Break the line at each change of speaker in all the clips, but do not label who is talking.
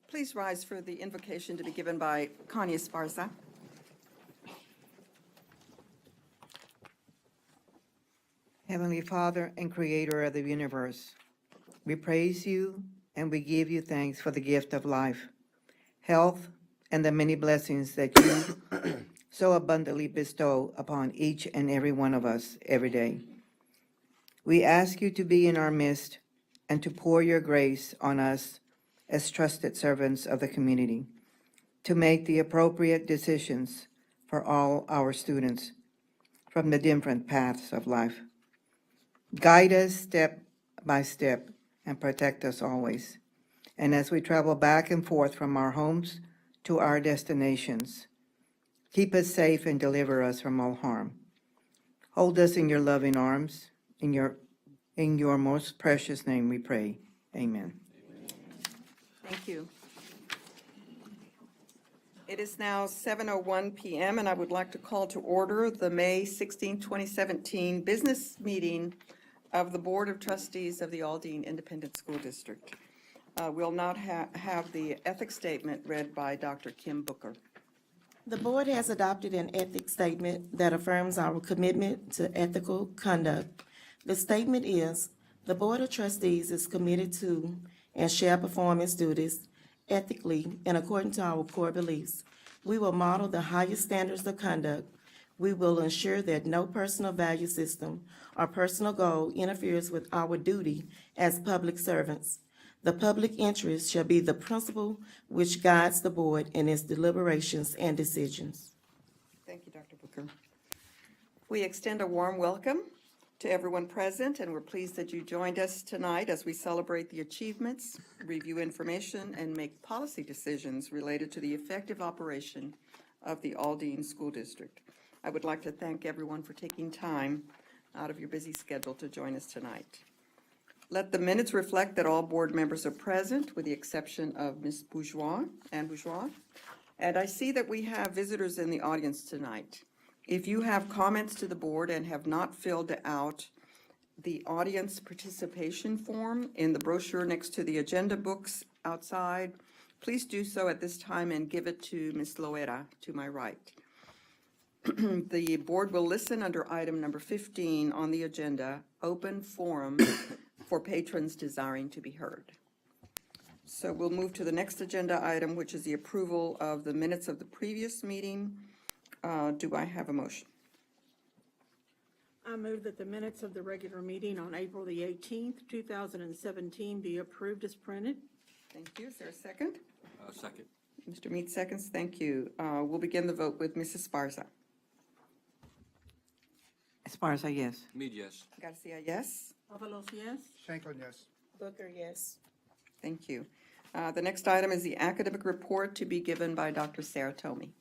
Please rise for the invocation to be given by Connie Esparza.
Heavenly Father and Creator of the universe, we praise you and we give you thanks for the gift of life, health, and the many blessings that you so abundantly bestow upon each and every one of us every day. We ask you to be in our midst and to pour your grace on us as trusted servants of the community, to make the appropriate decisions for all our students from the different paths of life. Guide us step by step and protect us always. And as we travel back and forth from our homes to our destinations, keep us safe and deliver us from all harm. Hold us in your loving arms. In your most precious name we pray. Amen.
Thank you. It is now 7:01 p.m., and I would like to call to order the May 16, 2017 business meeting of the Board of Trustees of the Aldine Independent School District. We'll now have the ethics statement read by Dr. Kim Booker.
The board has adopted an ethics statement that affirms our commitment to ethical conduct. The statement is, the Board of Trustees is committed to and shall perform its duties ethically and according to our core beliefs. We will model the highest standards of conduct. We will ensure that no personal value system or personal goal interferes with our duty as public servants. The public interest shall be the principle which guides the board in its deliberations and decisions.
Thank you, Dr. Booker. We extend a warm welcome to everyone present, and we're pleased that you joined us tonight as we celebrate the achievements, review information, and make policy decisions related to the effective operation of the Aldine School District. I would like to thank everyone for taking time out of your busy schedule to join us tonight. Let the minutes reflect that all board members are present, with the exception of Ms. Bourgeois. And I see that we have visitors in the audience tonight. If you have comments to the board and have not filled out the audience participation form in the brochure next to the agenda books outside, please do so at this time and give it to Ms. Loera to my right. The board will listen under item number 15 on the agenda, open forum for patrons desiring to be heard. So we'll move to the next agenda item, which is the approval of the minutes of the previous meeting. Do I have a motion?
I move that the minutes of the regular meeting on April the 18th, 2017 be approved as printed.
Thank you. Is there a second?
Second.
Mr. Mead seconds. Thank you. We'll begin the vote with Mrs. Sparza.
Esparza, yes.
Mead, yes.
Garcia, yes.
Avalos, yes.
Shanklin, yes.
Booker, yes.
Thank you. The next item is the academic report to be given by Dr. Sarah Tomey.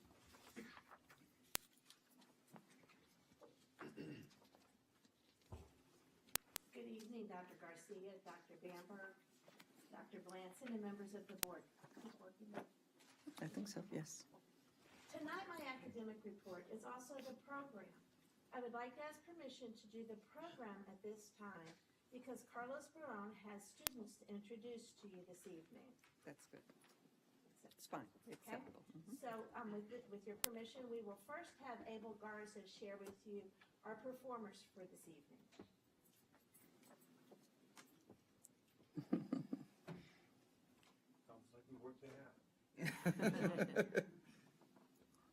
Good evening, Dr. Garcia, Dr. Bamber, Dr. Blanson, and members of the board.
I think so, yes.
Tonight, my academic report is also the program. I would like to ask permission to do the program at this time because Carlos Barone has students to introduce to you this evening.
That's good. It's fine. Acceptable.
So with your permission, we will first have Abel Garza share with you our performers for this evening.
Sounds like we worked it out.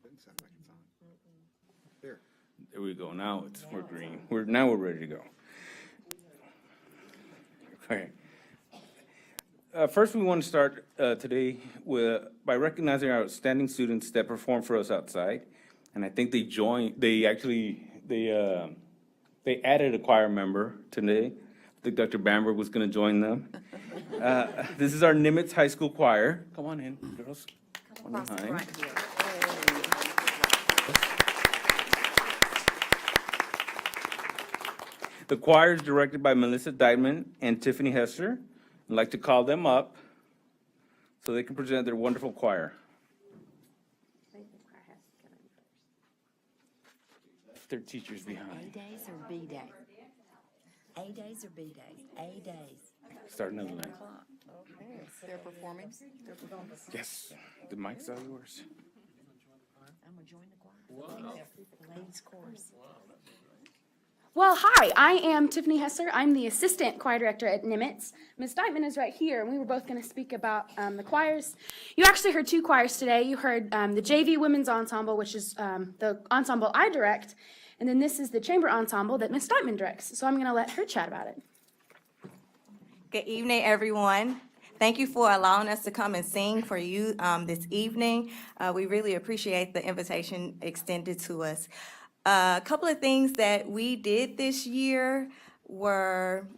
Doesn't sound like it's on. Here.
There we go. Now we're green. Now we're ready to go. Okay. First, we want to start today by recognizing our outstanding students that performed for us outside, and I think they joined. They added a choir member today. I think Dr. Bamber was going to join them. This is our Nimitz High School Choir. Come on in, girls. Come on in. The choir is directed by Melissa Dyman and Tiffany Hester. I'd like to call them up so they can present their wonderful choir. Their teachers behind.
A days or B days? A days or B days? A days.
Start another line.
Okay, they're performing?
Yes, the mic's all yours.
I'm gonna join the choir. The ladies' chorus.
Well, hi, I am Tiffany Hessler. I'm the assistant choir director at Nimitz. Ms. Deitman is right here, and we were both going to speak about the choirs. You actually heard two choirs today. You heard the JV Women's Ensemble, which is the ensemble I direct, and then this is the chamber ensemble that Ms. Deitman directs. So I'm going to let her chat about it.
Good evening, everyone. Thank you for allowing us to come and sing for you this evening. We really appreciate the invitation extended to us. A couple of things that we did this year were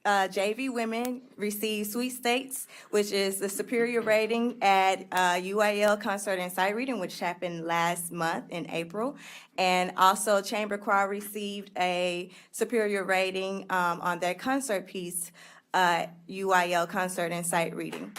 JV women received sweepstakes, which is the superior rating at UIL concert and sight reading, which happened last month in April. And also chamber choir received a superior rating on their concert piece, UIL concert and sight reading.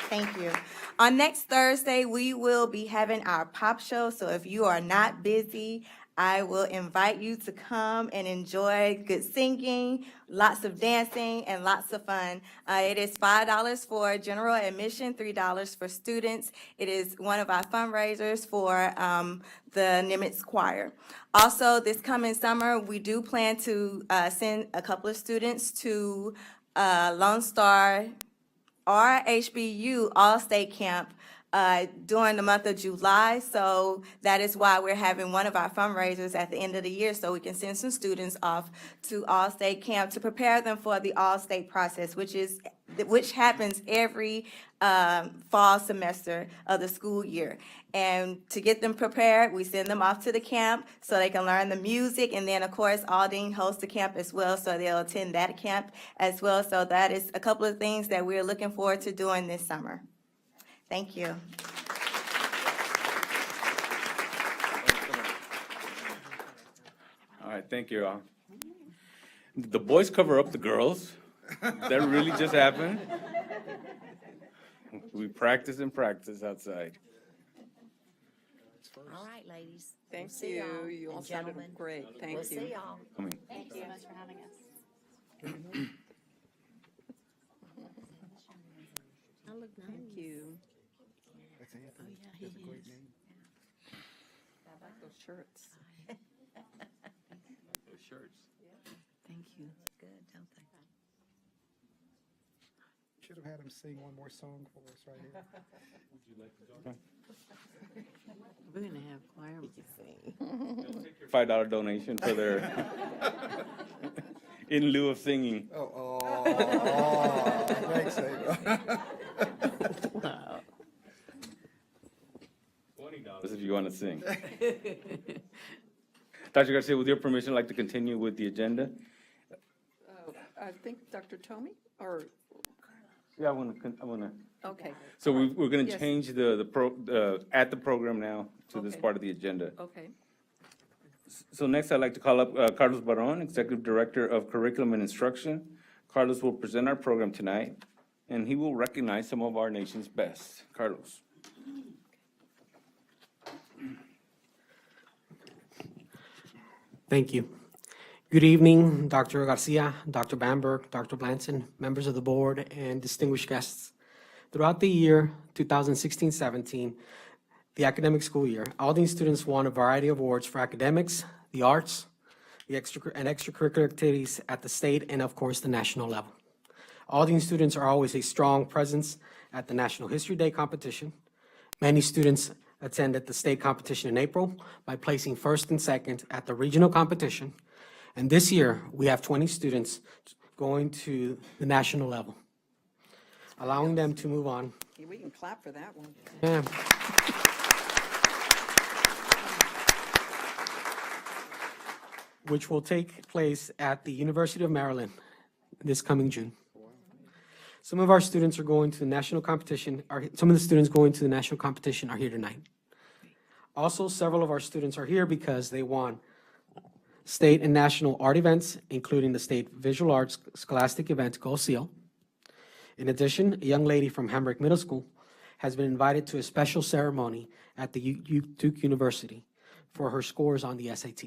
Thank you. On next Thursday, we will be having our pop show, so if you are not busy, I will invite you to come and enjoy good singing, lots of dancing, and lots of fun. It is $5 for general admission, $3 for students. It is one of our fundraisers for the Nimitz Choir. Also, this coming summer, we do plan to send a couple of students to Lone Star or HBU All-State Camp during the month of July. So that is why we're having one of our fundraisers at the end of the year, so we can send some students off to All-State Camp to prepare them for the All-State process, which happens every fall semester of the school year. And to get them prepared, we send them off to the camp so they can learn the music. And then, of course, Aldine hosts the camp as well, so they'll attend that camp as well. So that is a couple of things that we're looking forward to doing this summer. Thank you.
All right, thank you all. The boys cover up the girls. That really just happened. We practice and practice outside.
All right, ladies.
Thank
We'll see
you.
y'all.
You all
And
sounded
gentlemen,
great. Thank
we'll
you.
see y'all.
Come in.
Thank you so much for having us.
I look nice.
Thank you.
That's Anthony.
Oh, yeah,
That's a
he
great
is.
name.
I like those shirts.
Thank you. Good, don't they?
Should have had him sing one more song for us right here.
We're gonna have choir.
$5 donation for their, in lieu of singing.
Thanks, Ava.
$20 if you want to sing. Dr. Garcia, with your permission, I'd like to continue with the agenda.
I think Dr. Tomey, or,
Yeah, I want to.
okay,
So we're going to
Yes.
change at the program now to this
Okay.
part of the agenda.
okay.
So next, I'd like to call up Carlos Baron, Executive Director of Curriculum and Instruction. Carlos will present our program tonight, and he will recognize some of our nation's best. Carlos.
Thank you. Good evening, Dr. Garcia, Dr. Bamberg, Dr. Blanton, members of the board, and distinguished guests. Throughout the year 2016-17, the academic school year, Aldine students won a variety of awards for academics, the arts, and extracurricular activities at the state and, of course, the national level. Aldine students are always a strong presence at the National History Day competition. Many students attended the state competition in April by placing first and second at the regional competition. And this year, we have 20 students going to the national level, allowing them to move on.
We can clap for that one.
Yeah. Which will take place at the University of Maryland this coming June. Some of our students are going to the national competition, some of the students going to the national competition are here tonight. Also, several of our students are here because they won state and national art events, including the state visual arts scholastic event Gold Seal. In addition, a young lady from Hamburg Middle School has been invited to a special ceremony at the Duke University for her scores on the SAT.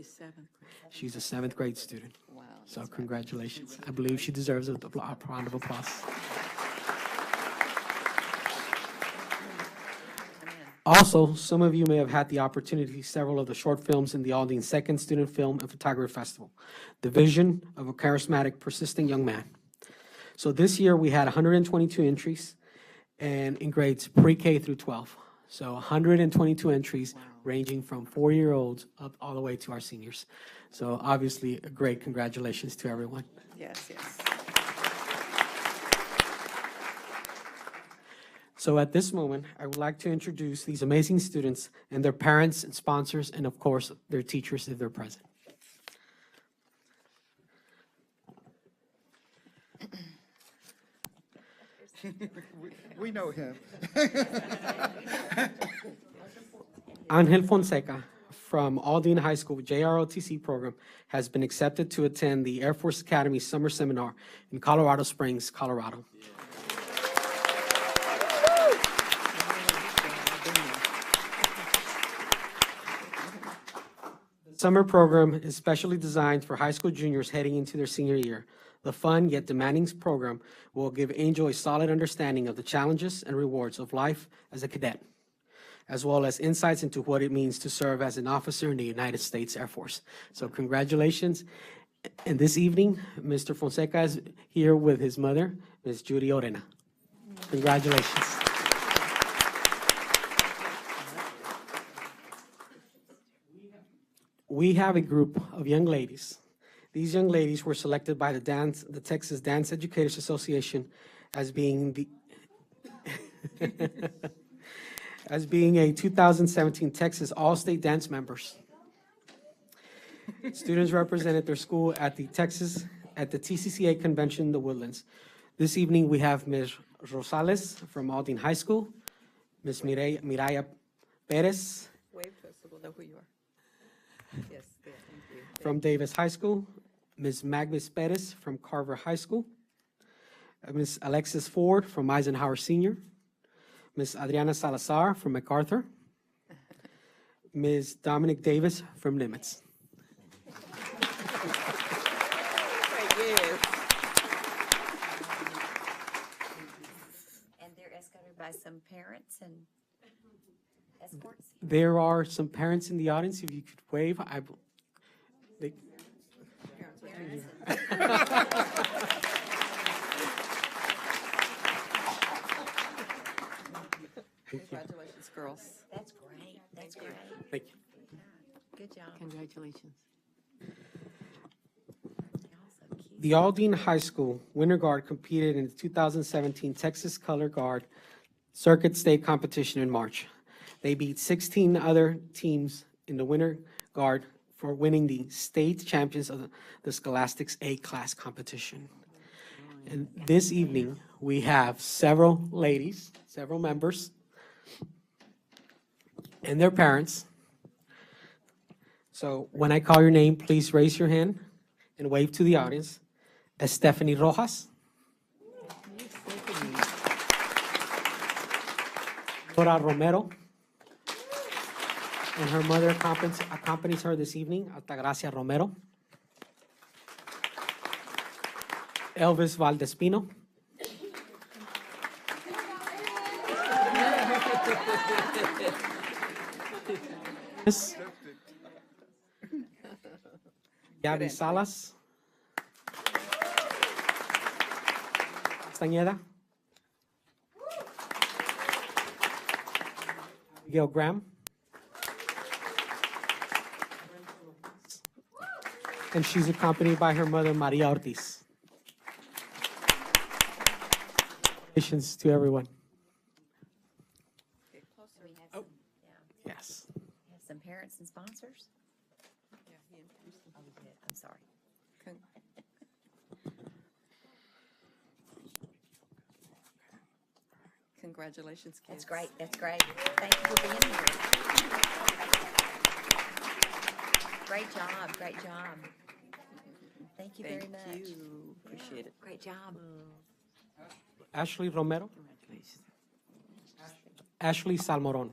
She's seventh grade.
She's a seventh grade student.
Wow.
So congratulations. I believe she deserves a round of applause. Also, some of you may have had the opportunity to see several of the short films in the Aldine Second Student Film and Photography Festival, The Vision of a Charismatic, Persistent Young Man. So this year, we had 122 entries and in grades pre-K through 12. So 122 entries ranging from 4-year-olds up all the way to our seniors. So obviously, a great congratulations to everyone.
Yes, yes.
So at this moment, I would like to introduce these amazing students and their parents and sponsors, and of course, their teachers if they're present.
We know him.
Angel Fonseca from Aldine High School JROTC program has been accepted to attend the Air Force Academy Summer Seminar in Colorado Springs, Colorado. Summer program is specially designed for high school juniors heading into their senior year. The fun yet demanding program will give Angel a solid understanding of the challenges and rewards of life as a cadet, as well as insights into what it means to serve as an officer in the United States Air Force. So congratulations. And this evening, Mr. Fonseca is here with his mother, Ms. Judy Orena. Congratulations. We have a group of young ladies. These young ladies were selected by the Texas Dance Educators Association as being the as being a 2017 Texas All-State Dance members. Students represented their school at the TCCA convention in the Woodlands. This evening, we have Ms. Rosales from Aldine High School, Ms. Miraya Perez
Wave to us so we'll know who you are. Yes, good, thank you.
from Davis High School, Ms. Magnus Perez from Carver High School, Ms. Alexis Ford from Eisenhower Senior, Ms. Adriana Salazar from MacArthur, Ms. Dominic Davis from Nimitz.
Yes.
And they're escorted by some parents and escorts.
There are some parents in the audience, if you could wave. They-
Congratulations, girls.
That's great, that's great.
Thank you.
Good job.
Congratulations.
The Aldine High School Winter Guard competed in the 2017 Texas Color Guard Circuit State Competition in March. They beat 16 other teams in the Winter Guard for winning the state champions of the Scholastics A-class competition. And this evening, we have several ladies, several members, and their parents. So when I call your name, please raise your hand and wave to the audience. Stephanie Rojas. Nora Romero. And her mother accompanies her this evening, Altagracia Romero. Elvis Valdespino. Gabby Salas. Castañeda. Miguel Graham. And she's accompanied by her mother, Maria Ortiz. Congratulations to everyone.
We have some, yeah,
Yes.
we have some parents and sponsors. Oh, we did, I'm sorry.
Congratulations, kids.
That's great, that's great. Thank you for being here. Great job, great job. Thank you very much.
Thank you, appreciate it.
Great job.
Ashley Romero.
Congratulations.
Ashley Salmoron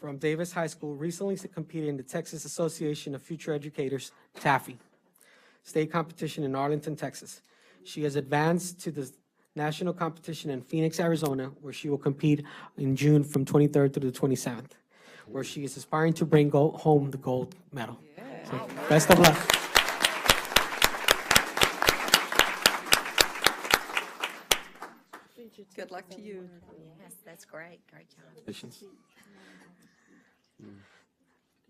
from Davis High School recently competed in the Texas Association of Future Educators, TAFE, state competition in Arlington, Texas. She has advanced to the national competition in Phoenix, Arizona, where she will compete in June from 23rd to the 27th, where she is aspiring to bring home the gold medal. So, best of luck.
Good luck to you.
Yes, that's great. Great job.
Congratulations.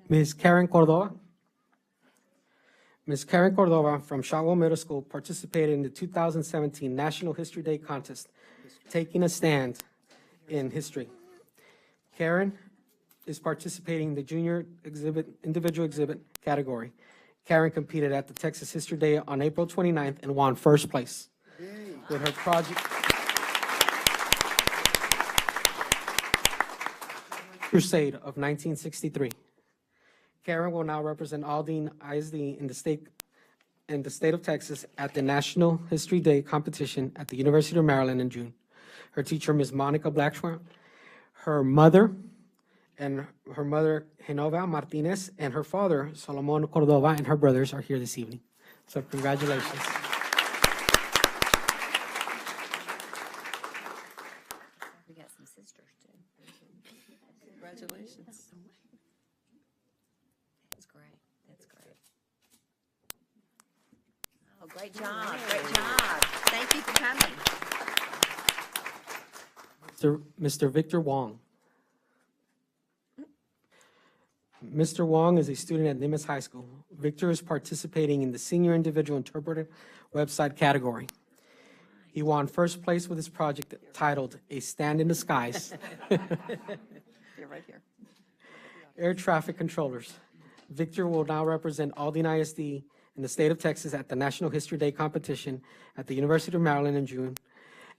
Ms. Karen Cordova. Ms. Karen Cordova from Shotwell Middle School participated in the 2017 National History Day Contest, taking a stand in history. Karen is participating in the junior individual exhibit category. Karen competed at the Texas History Day on April 29th and won first place with her project Crusade of 1963. Karen will now represent Aldine ISD in the state of Texas at the National History Day competition at the University of Maryland in June. Her teacher, Ms. Monica Blackshore, her mother, Genova Martinez, and her father, Solomon Cordova, and her brothers are here this evening. So congratulations.
We got some sisters too.
Congratulations.
That's great. That's great. Oh, great job. Great job. Thank you for coming.
Mr. Victor Wong. Mr. Wong is a student at Nimitz High School. Victor is participating in the Senior Individual Interpreter Website category. He won first place with his project titled A Stand in the Skies.
You're right here.
Air traffic controllers. Victor will now represent Aldine ISD in the state of Texas at the National History Day competition at the University of Maryland in June.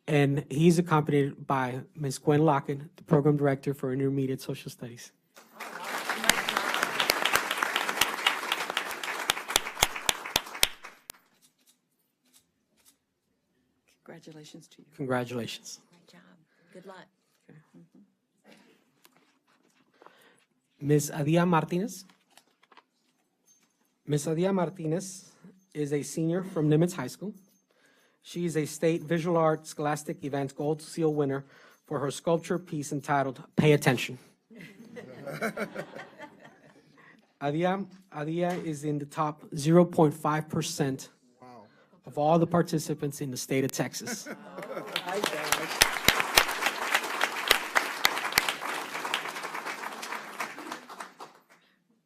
And he's accompanied by Ms. Gwen Lockett, the Program Director for Intermediate Social Studies.
Congratulations to you.
Congratulations.
Great job. Good luck.
Ms. Adia Martinez. Ms. Adia Martinez is a senior from Nimitz High School. She is a state visual arts scholastic event gold seal winner for her sculpture piece entitled Pay Attention. Adia is in the top 0.5% of all the participants in the state of Texas.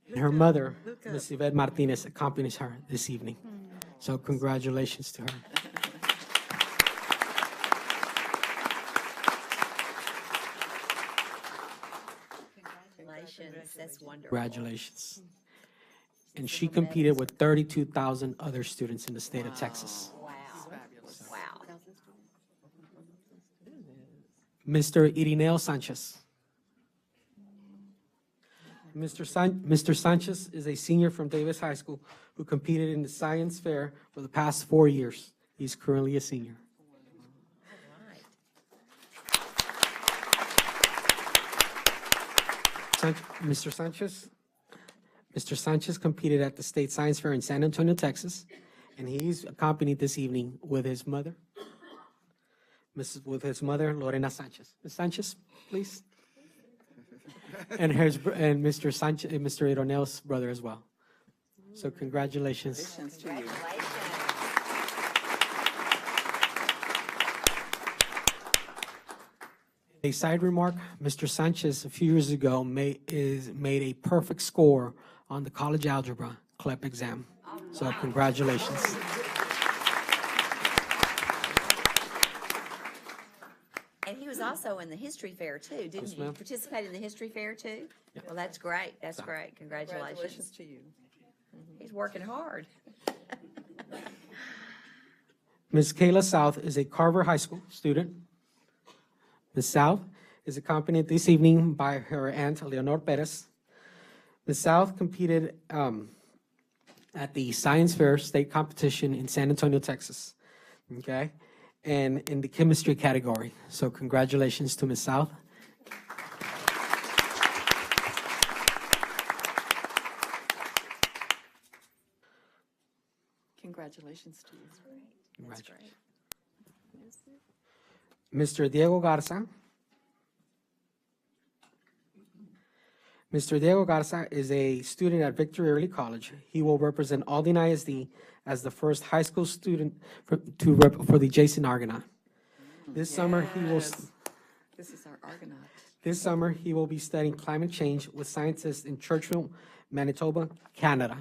And her mother, Ms. Yvette Martinez, accompanies her this evening. So congratulations to her.
Congratulations. That's wonderful.
Congratulations. And she competed with 32,000 other students in the state of Texas.
Wow. Wow.
Mr. Irineo Sanchez. Mr. Sanchez is a senior from Davis High School who competed in the science fair for the past 4 years. He's currently a senior. Mr. Sanchez competed at the State Science Fair in San Antonio, Texas, and he's accompanied this evening with his mother, Lorena Sanchez. Ms. Sanchez, please. And Mr. Sanchez, Mr. Ironeo's brother as well. So congratulations.
Congratulations to you.
A side remark, Mr. Sanchez, a few years ago, made a perfect score on the college algebra CLEP exam. So congratulations.
And he was also in the history fair too, didn't
Yes,
you?
ma'am.
Participate in the history fair too? Well, that's great. That's great.
Congratulations
Congratulations.
to you.
He's working hard.
Ms. Kayla South is a Carver High School student. Ms. South is accompanied this evening by her aunt, Leonor Perez. Ms. South competed at the Science Fair State Competition in San Antonio, Texas, okay? And in the chemistry category. So congratulations to Ms. South.
Congratulations to you.
Congratulations. Mr. Diego Garza. Mr. Diego Garza is a student at Victory Early College. He will represent Aldine ISD as the first high school student for the Jason Argonaut. This summer, he will.
Yes. This is our Argonaut.
This summer, he will be studying climate change with scientists in Churchill, Manitoba, Canada.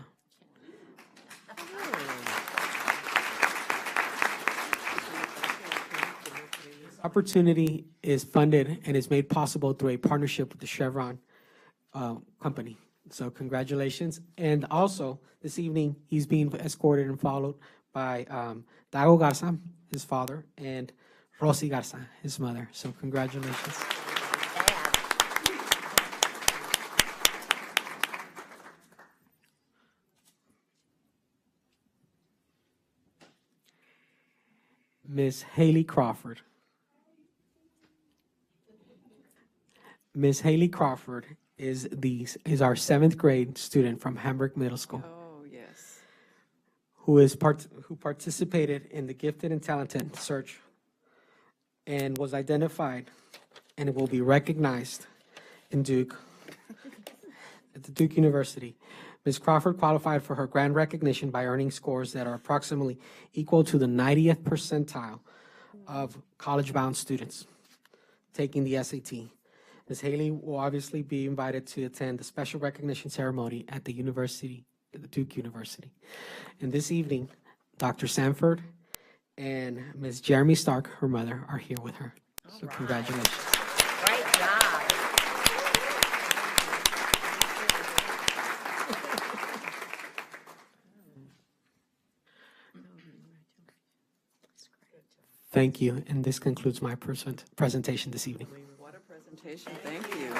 This opportunity is funded and is made possible through a partnership with the Chevron company. So congratulations. And also, this evening, he's being escorted and followed by Dago Garza, his father, and Rosy Garza, his mother. So congratulations. Miss Haley Crawford. Miss Haley Crawford is our 7th grade student from Hamburg Middle School,
Oh, yes.
who participated in the Gifted and Talented Search and was identified and will be recognized in Duke, at the Duke University. Ms. Crawford qualified for her grant recognition by earning scores that are approximately equal to the 90th percentile of college-bound students taking the SAT. Ms. Haley will obviously be invited to attend the special recognition ceremony at the university, the Duke University. And this evening, Dr. Sanford and Ms. Jeremy Stark, her mother, are here with her. So congratulations.
Great job.
Thank you, and this concludes my presentation this evening.
What a presentation. Thank you.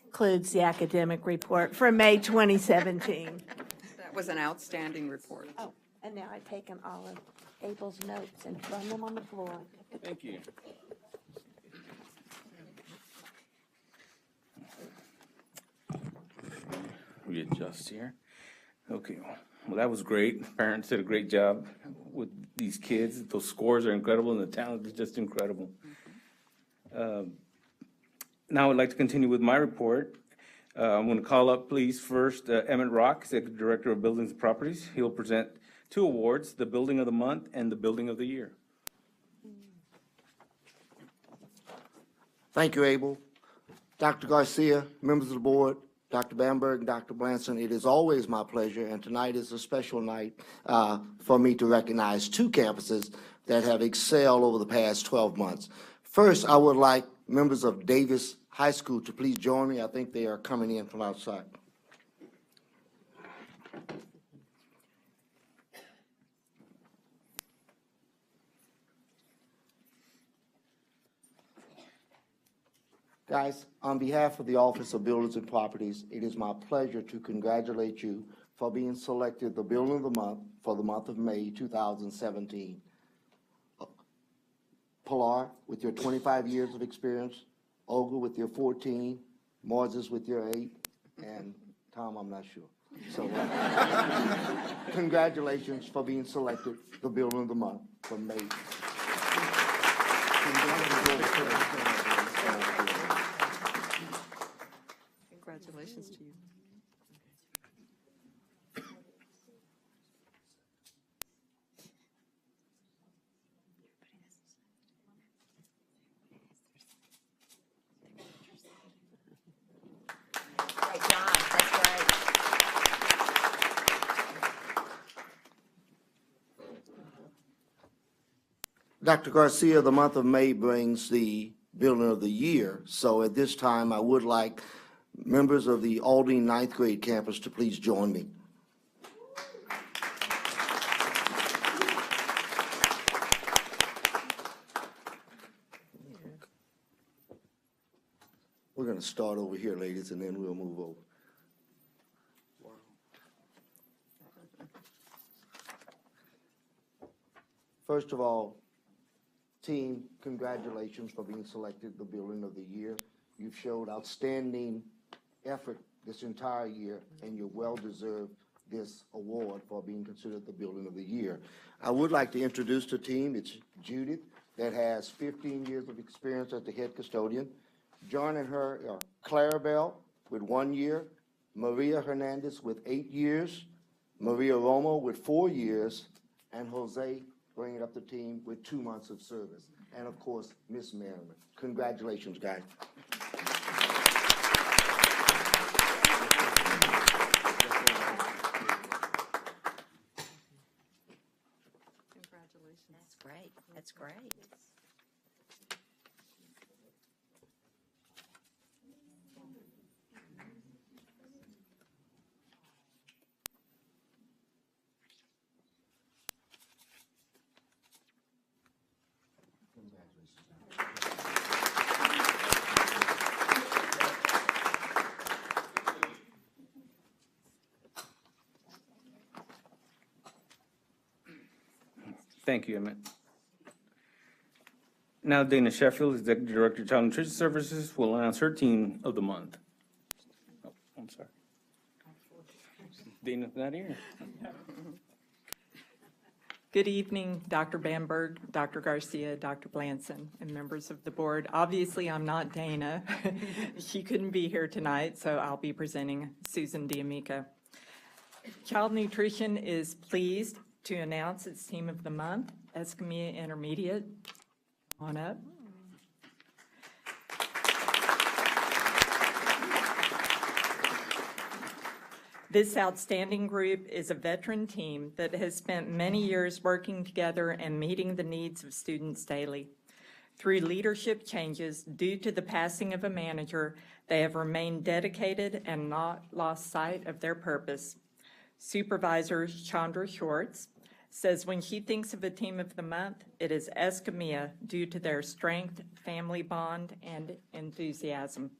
Includes the academic report for May 2017.
That was an outstanding report.
Oh, and now I've taken all of Abel's notes and thrown them on the floor.
Thank you. Readjust here. Okay, well, that was great. Parents did a great job with these kids. Those scores are incredible, and the talent is just incredible. Now I'd like to continue with my report. I'm going to call up, please, first Emmett Rock, Executive Director of Buildings and Properties. He'll present 2 awards, the Building of the Month and the Building of the Year.
Thank you, Abel. Dr. Garcia, members of the board, Dr. Bamberg, and Dr. Blanson, it is always my pleasure, and tonight is a special night for me to recognize 2 campuses that have excelled over the past 12 months. First, I would like members of Davis High School to please join me. I think they are coming in from outside. Guys, on behalf of the Office of Buildings and Properties, it is my pleasure to congratulate you for being selected the Building of the Month for the month of May 2017. Pilar, with your 25 years of experience, Olga with your 14, Moses with your 8, and Tom, I'm not sure. So, congratulations for being selected the Building of the Month for May.
Congratulations to you.
Great job. That's great.
Dr. Garcia, the month of May brings the Building of the Year. So at this time, I would like members of the Aldine 9th grade campus to please join me. We're going to start over here, ladies, and then we'll move over. First of all, team, congratulations for being selected the Building of the Year. You've showed outstanding effort this entire year, and you well deserve this award for being considered the Building of the Year. I would like to introduce the team. It's Judith, that has 15 years of experience as the head custodian. Joining her are Clarabelle with 1 year, Maria Hernandez with 8 years, Maria Romo with 4 years, and Jose bringing up the team with 2 months of service. And of course, Miss Merriman. Congratulations, guys.
Congratulations.
That's great. That's great.
Thank you, Emmett. Now Dana Sheffield, Executive Director of Child Nutrition Services, will announce her team of the month. Oh, I'm sorry. Dana's not here.
Good evening, Dr. Bamberg, Dr. Garcia, Dr. Blanson, and members of the board. Obviously, I'm not Dana. She couldn't be here tonight, so I'll be presenting Susan D'Amica. Child Nutrition is pleased to announce its team of the month, Escamilla Intermediate. On up. This outstanding group is a veteran team that has spent many years working together and meeting the needs of students daily. Through leadership changes due to the passing of a manager, they have remained dedicated and not lost sight of their purpose. Supervisor Chandra Schwartz says when she thinks of a team of the month, it is Escamilla due to their strength, family bond, and enthusiasm.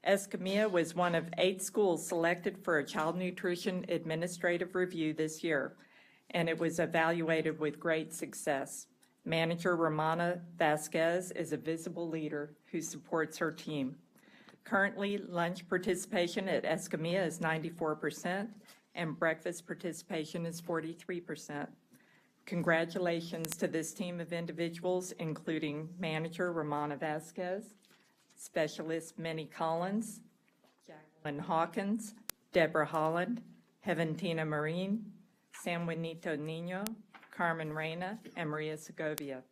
Escamilla was one of 8 schools selected for a child nutrition administrative review this year, and it was evaluated with great success. Manager Romana Vasquez is a visible leader who supports her team. Currently, lunch participation at Escamilla is 94%, and breakfast participation is 43%. Congratulations to this team of individuals, including Manager Romana Vasquez, Specialist Minnie Collins, Jacqueline Hawkins, Deborah Holland, Heaventina Marine, San Juanito Nino, Carmen Reyna, and Maria Segovia.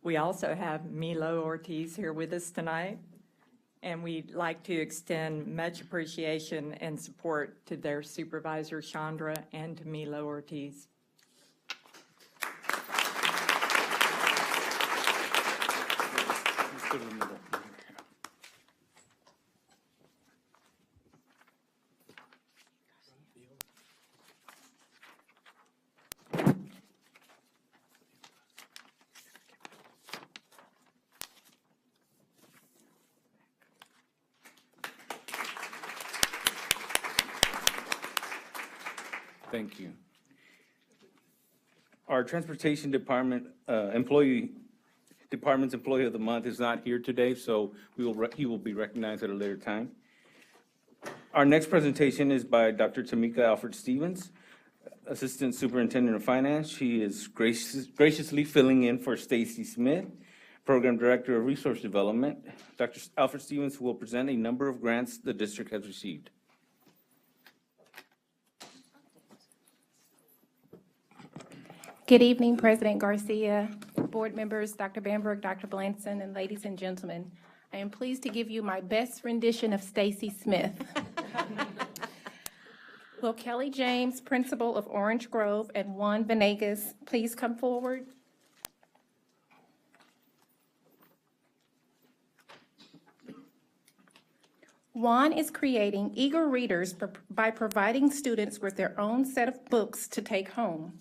We also have Milo Ortiz here with us tonight, and we'd like to extend much appreciation and support to their supervisor, Chandra, and to Milo Ortiz.
Thank you. Our Transportation Department Department's Employee of the Month is not here today, so he will be recognized at a later time. Our next presentation is by Dr. Tamika Alfred Stevens, Assistant Superintendent of Finance. She is graciously filling in for Stacy Smith, Program Director of Resource Development. Dr. Alfred Stevens will present a number of grants the district has received.
Good evening, President Garcia, board members, Dr. Bamberg, Dr. Blanson, and ladies and gentlemen. I am pleased to give you my best rendition of Stacy Smith. Will Kelly James, principal of Orange Grove, and Juan Venegas, please come forward? Juan is creating eager readers by providing students with their own set of books to take home.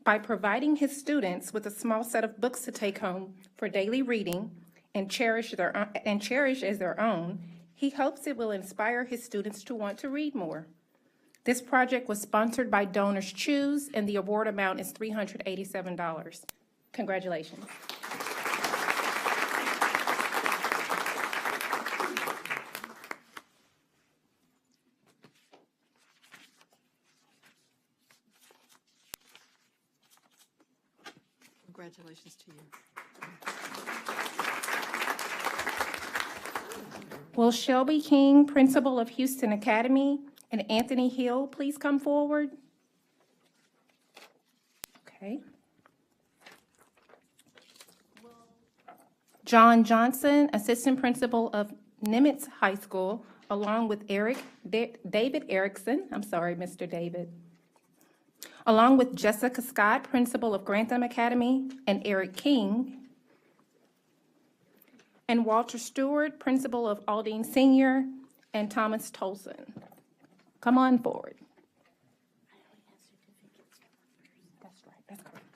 By providing his students with a small set of books to take home for daily reading and cherish as their own, he hopes it will inspire his students to want to read more. This project was sponsored by Donors Choose, and the award amount is $387. Congratulations.
Congratulations to you.
Will Shelby King, principal of Houston Academy, and Anthony Hill please come forward? Okay. John Johnson, assistant principal of Nimitz High School, along with David Erickson, I'm sorry, Mr. David, along with Jessica Scott, principal of Grantham Academy, and Eric King, and Walter Stewart, principal of Aldine Senior, and Thomas Tolson. Come on forward. That's right, that's correct.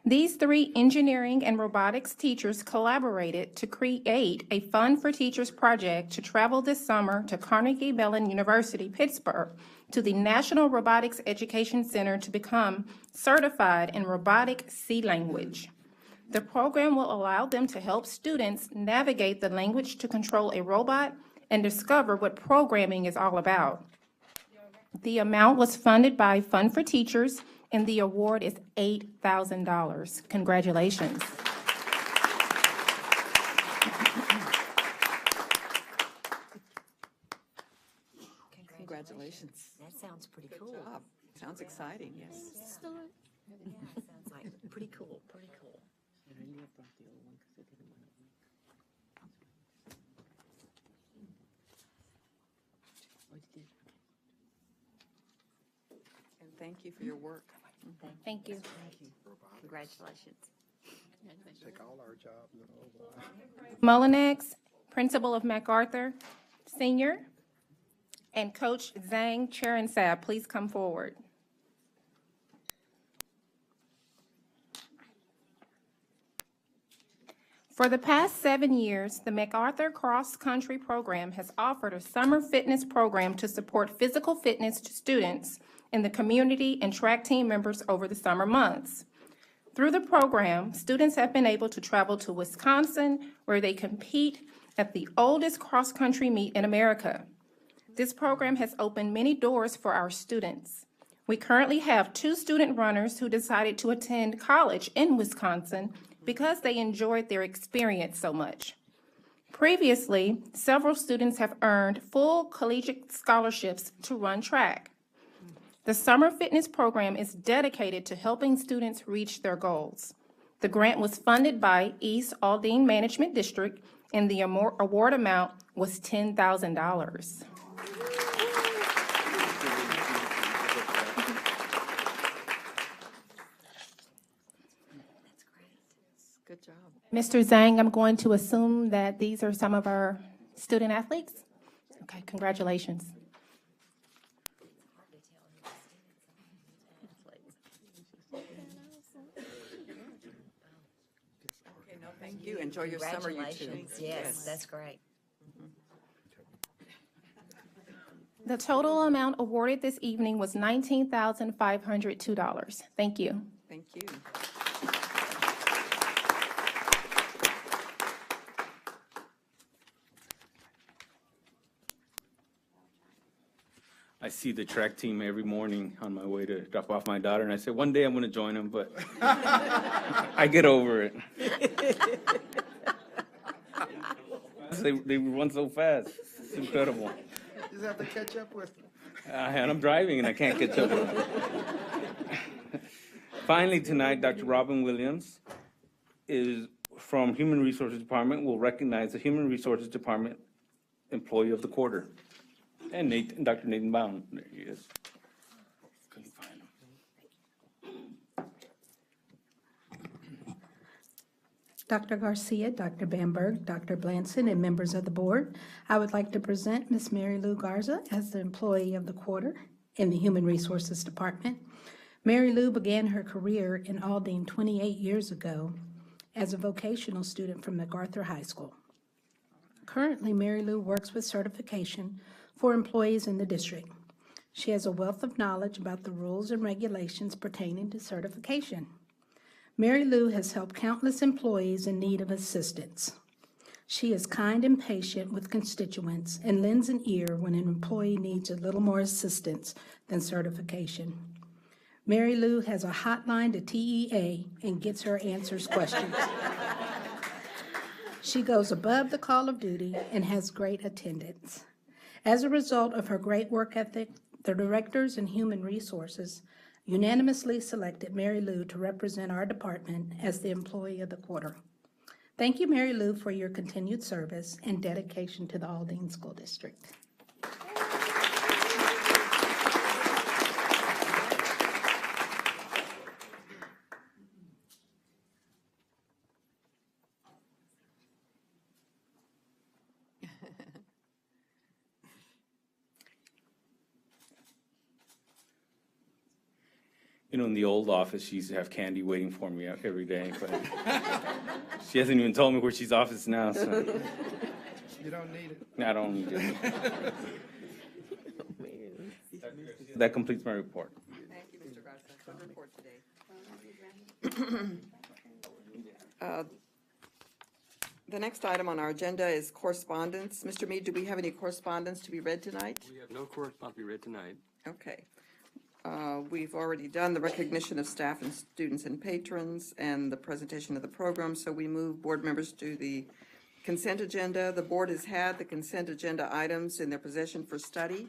These 3 engineering and robotics teachers collaborated to create a Fun for Teachers project to travel this summer to Carnegie Mellon University, Pittsburgh, to the National Robotics Education Center to become certified in robotic C language. The program will allow them to help students navigate the language to control a robot and discover what programming is all about. The amount was funded by Fun for Teachers, and the award is $8,000. Congratulations.
Congratulations.
That sounds pretty
Good
cool.
job. Sounds exciting, yes.
Sounds like pretty cool, pretty cool.
And thank you for your work.
Thank you.
Congratulations.
Take all our jobs.
Mullinex, principal of MacArthur Senior, and Coach Zhang Cherinsab, please come forward. For the past 7 years, the MacArthur Cross Country Program has offered a summer fitness program to support physical fitness to students in the community and track team members over the summer months. Through the program, students have been able to travel to Wisconsin, where they compete at the oldest cross-country meet in America. This program has opened many doors for our students. We currently have 2 student runners who decided to attend college in Wisconsin because they enjoyed their experience so much. Previously, several students have earned full collegiate scholarships to run track. The summer fitness program is dedicated to helping students reach their goals. The grant was funded by East Aldine Management District, and the award amount was $10,000.
Good job.
Mr. Zhang, I'm going to assume that these are some of our student athletes? Okay, congratulations.
Okay, no, thank you. Enjoy your summer, you two.
Congratulations. Yes, that's great.
The total amount awarded this evening was $19,502. Thank you.
Thank you.
I see the track team every morning on my way to drop off my daughter, and I say, one day I'm going to join them, but I get over it. They run so fast. It's incredible.
You just have to catch up with them.
And I'm driving, and I can't catch up with them. Finally, tonight, Dr. Robin Williams is from Human Resources Department will recognize the Human Resources Department Employee of the Quarter. And Dr. Nathan Bound, there he is. Couldn't find him.
Dr. Garcia, Dr. Bamberg, Dr. Blanson, and members of the board, I would like to present Ms. Mary Lou Garza as the Employee of the Quarter in the Human Resources Department. Mary Lou began her career in Aldine 28 years ago as a vocational student from MacArthur High School. Currently, Mary Lou works with certification for employees in the district. She has a wealth of knowledge about the rules and regulations pertaining to certification. Mary Lou has helped countless employees in need of assistance. She is kind and patient with constituents and lends an ear when an employee needs a little more assistance than certification. Mary Lou has a hotline to TEA and gets her answers questions. She goes above the call of duty and has great attendance. As a result of her great work ethic, the directors and human resources unanimously selected Mary Lou to represent our department as the employee of the quarter. Thank you, Mary Lou, for your continued service and dedication to the Aldine School District.
You know, in the old office, she used to have candy waiting for me every day, but she hasn't even told me where she's office now, so
You don't need it.
I don't need it. That completes my report.
Thank you, Mr. Garza. Good report today. The next item on our agenda is correspondence. Mr. Mead, do we have any correspondence to be read tonight?
We have no correspondence to be read tonight.
Okay. We've already done the recognition of staff and students and patrons and the presentation of the program, so we move board members to the consent agenda. The board has had the consent agenda items in their possession for study,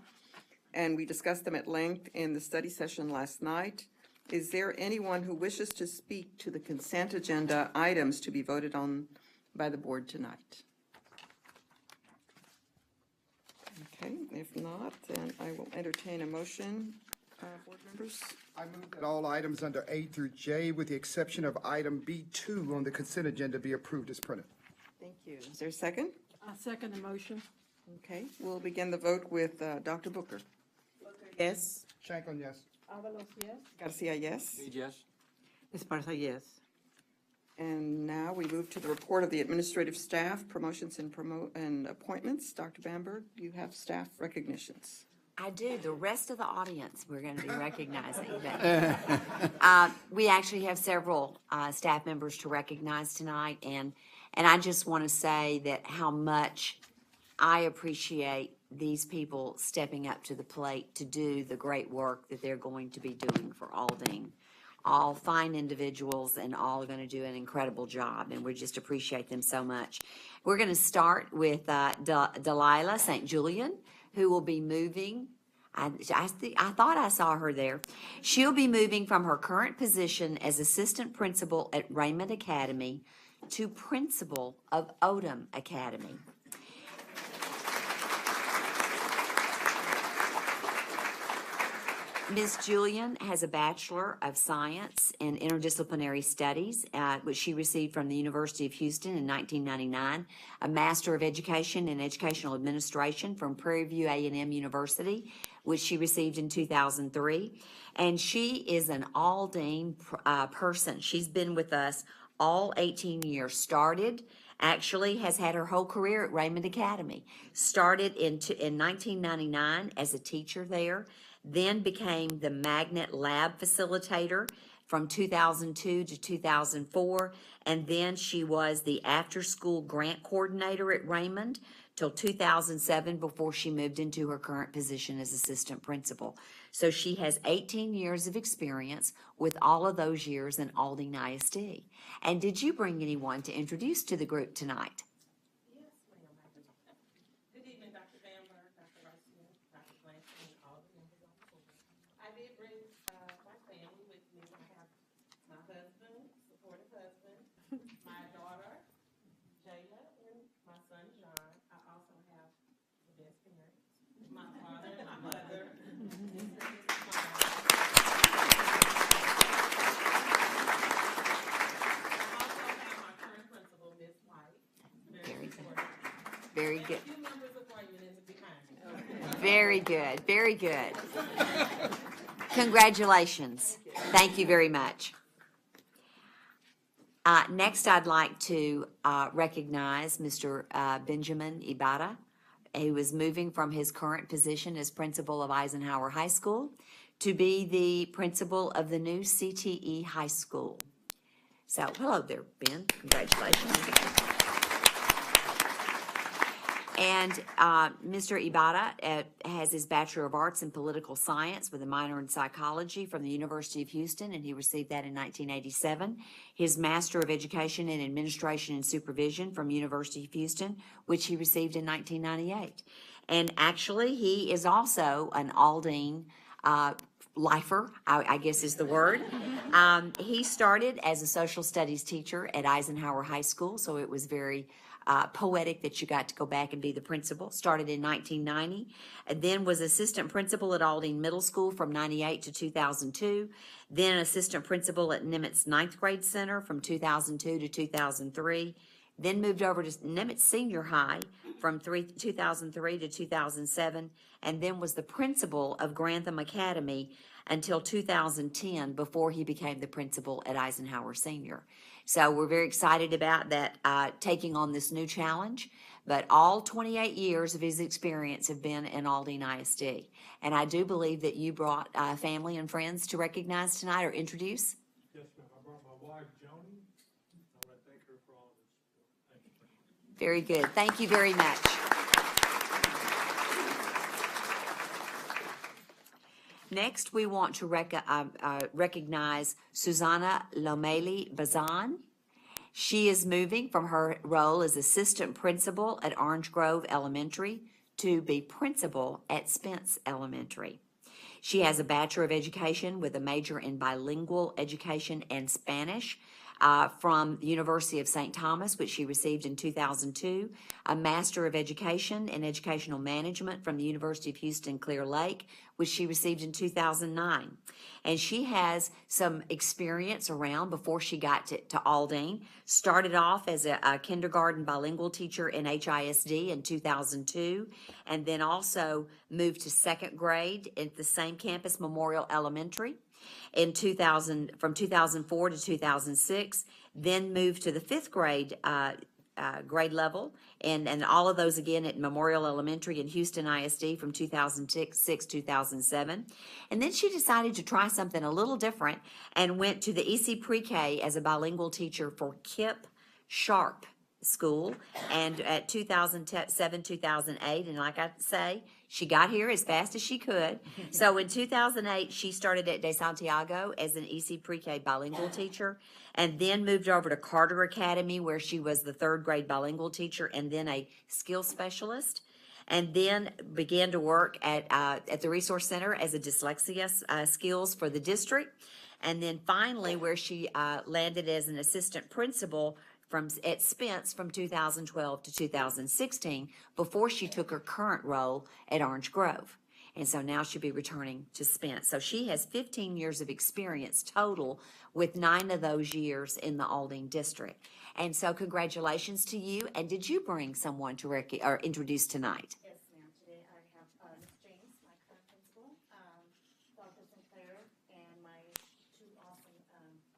and we discussed them at length in the study session last night. Is there anyone who wishes to speak to the consent agenda items to be voted on by the board tonight? Okay, if not, then I will entertain a motion. Board members?
I move that all items under A through J, with the exception of item B2 on the consent agenda, be approved as printed.
Thank you. Is there a second?
I second the motion.
Okay, we'll begin the vote with Dr. Booker.
Yes.
Shanklin, yes.
Avalos, yes.
Garcia, yes.
Reed, yes.
Esparza, yes.
And now we move to the report of the administrative staff, promotions and appointments. Dr. Bamberg, you have staff recognitions.
I do. The rest of the audience, we're going to be recognizing. But, we actually have several staff members to recognize tonight, and I just want to say that how much I appreciate these people stepping up to the plate to do the great work that they're going to be doing for Aldine. All fine individuals and all are going to do an incredible job, and we just appreciate them so much. We're going to start with Delilah St. Julian, who will be moving. I thought I saw her there. She'll be moving from her current position as assistant principal at Raymond Academy to principal of Odom Academy. Ms. Julian has a Bachelor of Science in Interdisciplinary Studies, which she received from the University of Houston in 1999, a Master of Education in Educational Administration from Prairie View A&M University, which she received in 2003. And she is an Aldine person. She's been with us all 18 years. Actually has had her whole career at Raymond Academy. Started in 1999 as a teacher there, then became the Magnet Lab Facilitator from 2002 to 2004, and then she was the after-school grant coordinator at Raymond till 2007 before she moved into her current position as assistant principal. So she has 18 years of experience, with all of those years in Aldine ISD. And did you bring anyone to introduce to the group tonight?
Yes, ma'am. Good evening, Dr. Bamberg, Dr. Garcia, Dr. Blanchard, and all the members of the board. I did bring my family with me. I have my husband, supportive husband, my daughter, Jayla, and my son, John. I also have the best parents, my father and my mother.
Very good. Very good, very good. Congratulations. Thank you very much. Next, I'd like to recognize Mr. Benjamin Ibarra, who is moving from his current position as principal of Eisenhower High School to be the principal of the new CTE High School. So, hello there, Ben. Congratulations. And Mr. Ibata has his Bachelor of Arts in Political Science with a minor in Psychology from the University of Houston, and he received that in 1987. His Master of Education in Administration and Supervision from University of Houston, which he received in 1998. And actually, he is also an Aldine lifer, I guess is the word. He started as a social studies teacher at Eisenhower High School, so it was very poetic that you got to go back and be the principal. Started in 1990, and then was assistant principal at Aldine Middle School from 98 to 2002, then assistant principal at Nimitz Ninth Grade Center from 2002 to 2003, then moved over to Nimitz Senior High from 2003 to 2007, and then was the principal of Grantham Academy until 2010 before he became the principal at Eisenhower Senior. So we're very excited about that, taking on this new challenge. But all 28 years of his experience have been in Aldine ISD. And I do believe that you brought family and friends to recognize tonight or introduce.
Yes, ma'am. I brought my wife, Joni. I want to thank her for all this. Thank you.
Very good. Thank you very much. Next, we want to recognize Susanna Lomeli Bazan. She is moving from her role as assistant principal at Orange Grove Elementary to be principal at Spence Elementary. She has a Bachelor of Education with a major in bilingual education and Spanish from the University of St. Thomas, which she received in 2002, a Master of Education in Educational Management from the University of Houston Clear Lake, which she received in 2009. And she has some experience around before she got to Aldine. Started off as a kindergarten bilingual teacher in HISD in 2002, and then also moved to second grade at the same campus, Memorial Elementary, in 2000, from 2004 to 2006, then moved to the fifth grade grade level, and all of those again at Memorial Elementary and Houston ISD from 2006, 2007. And then she decided to try something a little different and went to the EC Pre-K as a bilingual teacher for Kip Sharp School, and at 2007, 2008, and like I say, she got here as fast as she could. So in 2008, she started at De Santiago as an EC Pre-K bilingual teacher, and then moved over to Carter Academy, where she was the third grade bilingual teacher and then a skills specialist, and then began to work at the Resource Center as a dyslexia skills for the district, and then finally where she landed as an assistant principal at Spence from 2012 to 2016 before she took her current role at Orange Grove. And so now she'll be returning to Spence. So she has 15 years of experience total, with 9 of those years in the Aldine district. And so congratulations to you. And did you bring someone to introduce tonight?
Yes, ma'am. Today I have Ms. James, my current principal, Dr. Sinclair, and my two awesome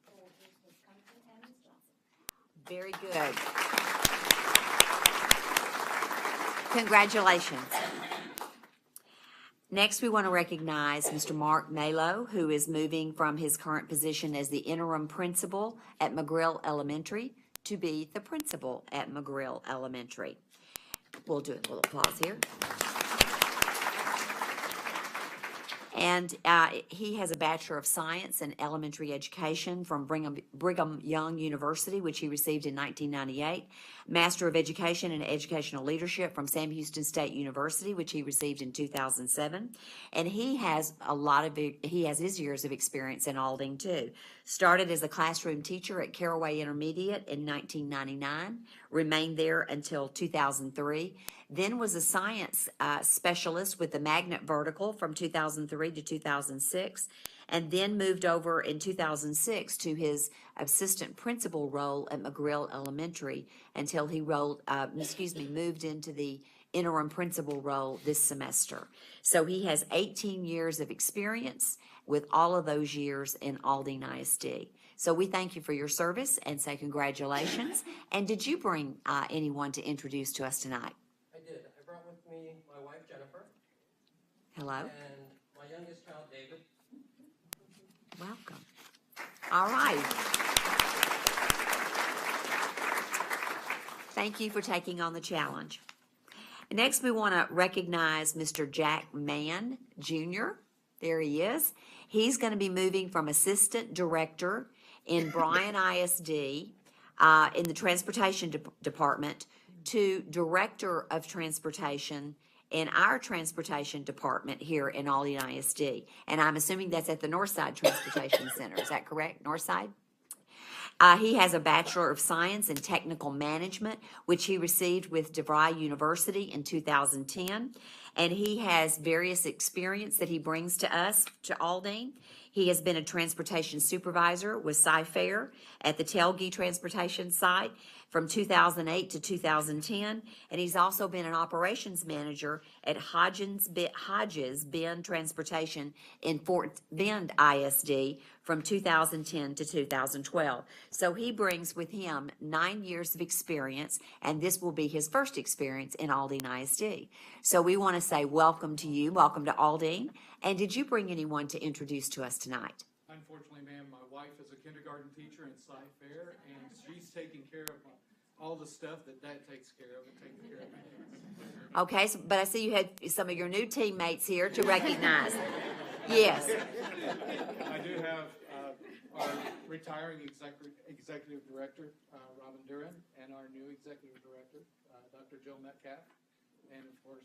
co-workers, Ms. Cunningham and Ms. Johnson.
Very good. Congratulations. Next, we want to recognize Mr. Mark Malo, who is moving from his current position as the interim principal at McGrill Elementary to be the principal at McGrill Elementary. We'll do a little applause here. And he has a Bachelor of Science in Elementary Education from Brigham Young University, which he received in 1998. Master of Education in Educational Leadership from Sam Houston State University, which he received in 2007. And he has his years of experience in Aldine too. Started as a classroom teacher at Caraway Intermediate in 1999, remained there until 2003, then was a science specialist with the magnet vertical from 2003 to 2006, and then moved over in 2006 to his assistant principal role at McGrill Elementary until he moved into the interim principal role this semester. So he has 18 years of experience, with all of those years in Aldine ISD. So we thank you for your service and say congratulations. And did you bring anyone to introduce to us tonight?
I did. I brought with me my wife, Jennifer.
Hello.
And my youngest child, David.
Welcome. All right. Thank you for taking on the challenge. Next, we want to recognize Mr. Jack Mann Jr. There he is. He's going to be moving from Assistant Director in Bryan ISD in the Transportation Department to Director of Transportation in our Transportation Department here in Aldine ISD. And I'm assuming that's at the Northside Transportation Center. Is that correct? Northside? He has a Bachelor of Science in Technical Management, which he received with DeVry University in 2010. And he has various experience that he brings to us, to Aldine. He has been a transportation supervisor with Cy-Fair at the Telge Transportation Site from 2008 to 2010. And he's also been an operations manager at Hodges Bend Transportation in Fort Bend ISD from 2010 to 2012. So he brings with him 9 years of experience, and this will be his first experience in Aldine ISD. So we want to say welcome to you, welcome to Aldine. And did you bring anyone to introduce to us tonight?
Unfortunately, ma'am, my wife is a kindergarten teacher in Cy-Fair, and she's taking care of all the stuff that Dad takes care of and taking care of my kids.
Okay, so, but I see you had some of your new teammates here to recognize. Yes.
I do have our retiring executive director, Robin Duran, and our new executive director, Dr. Joe Metcalf, and of course,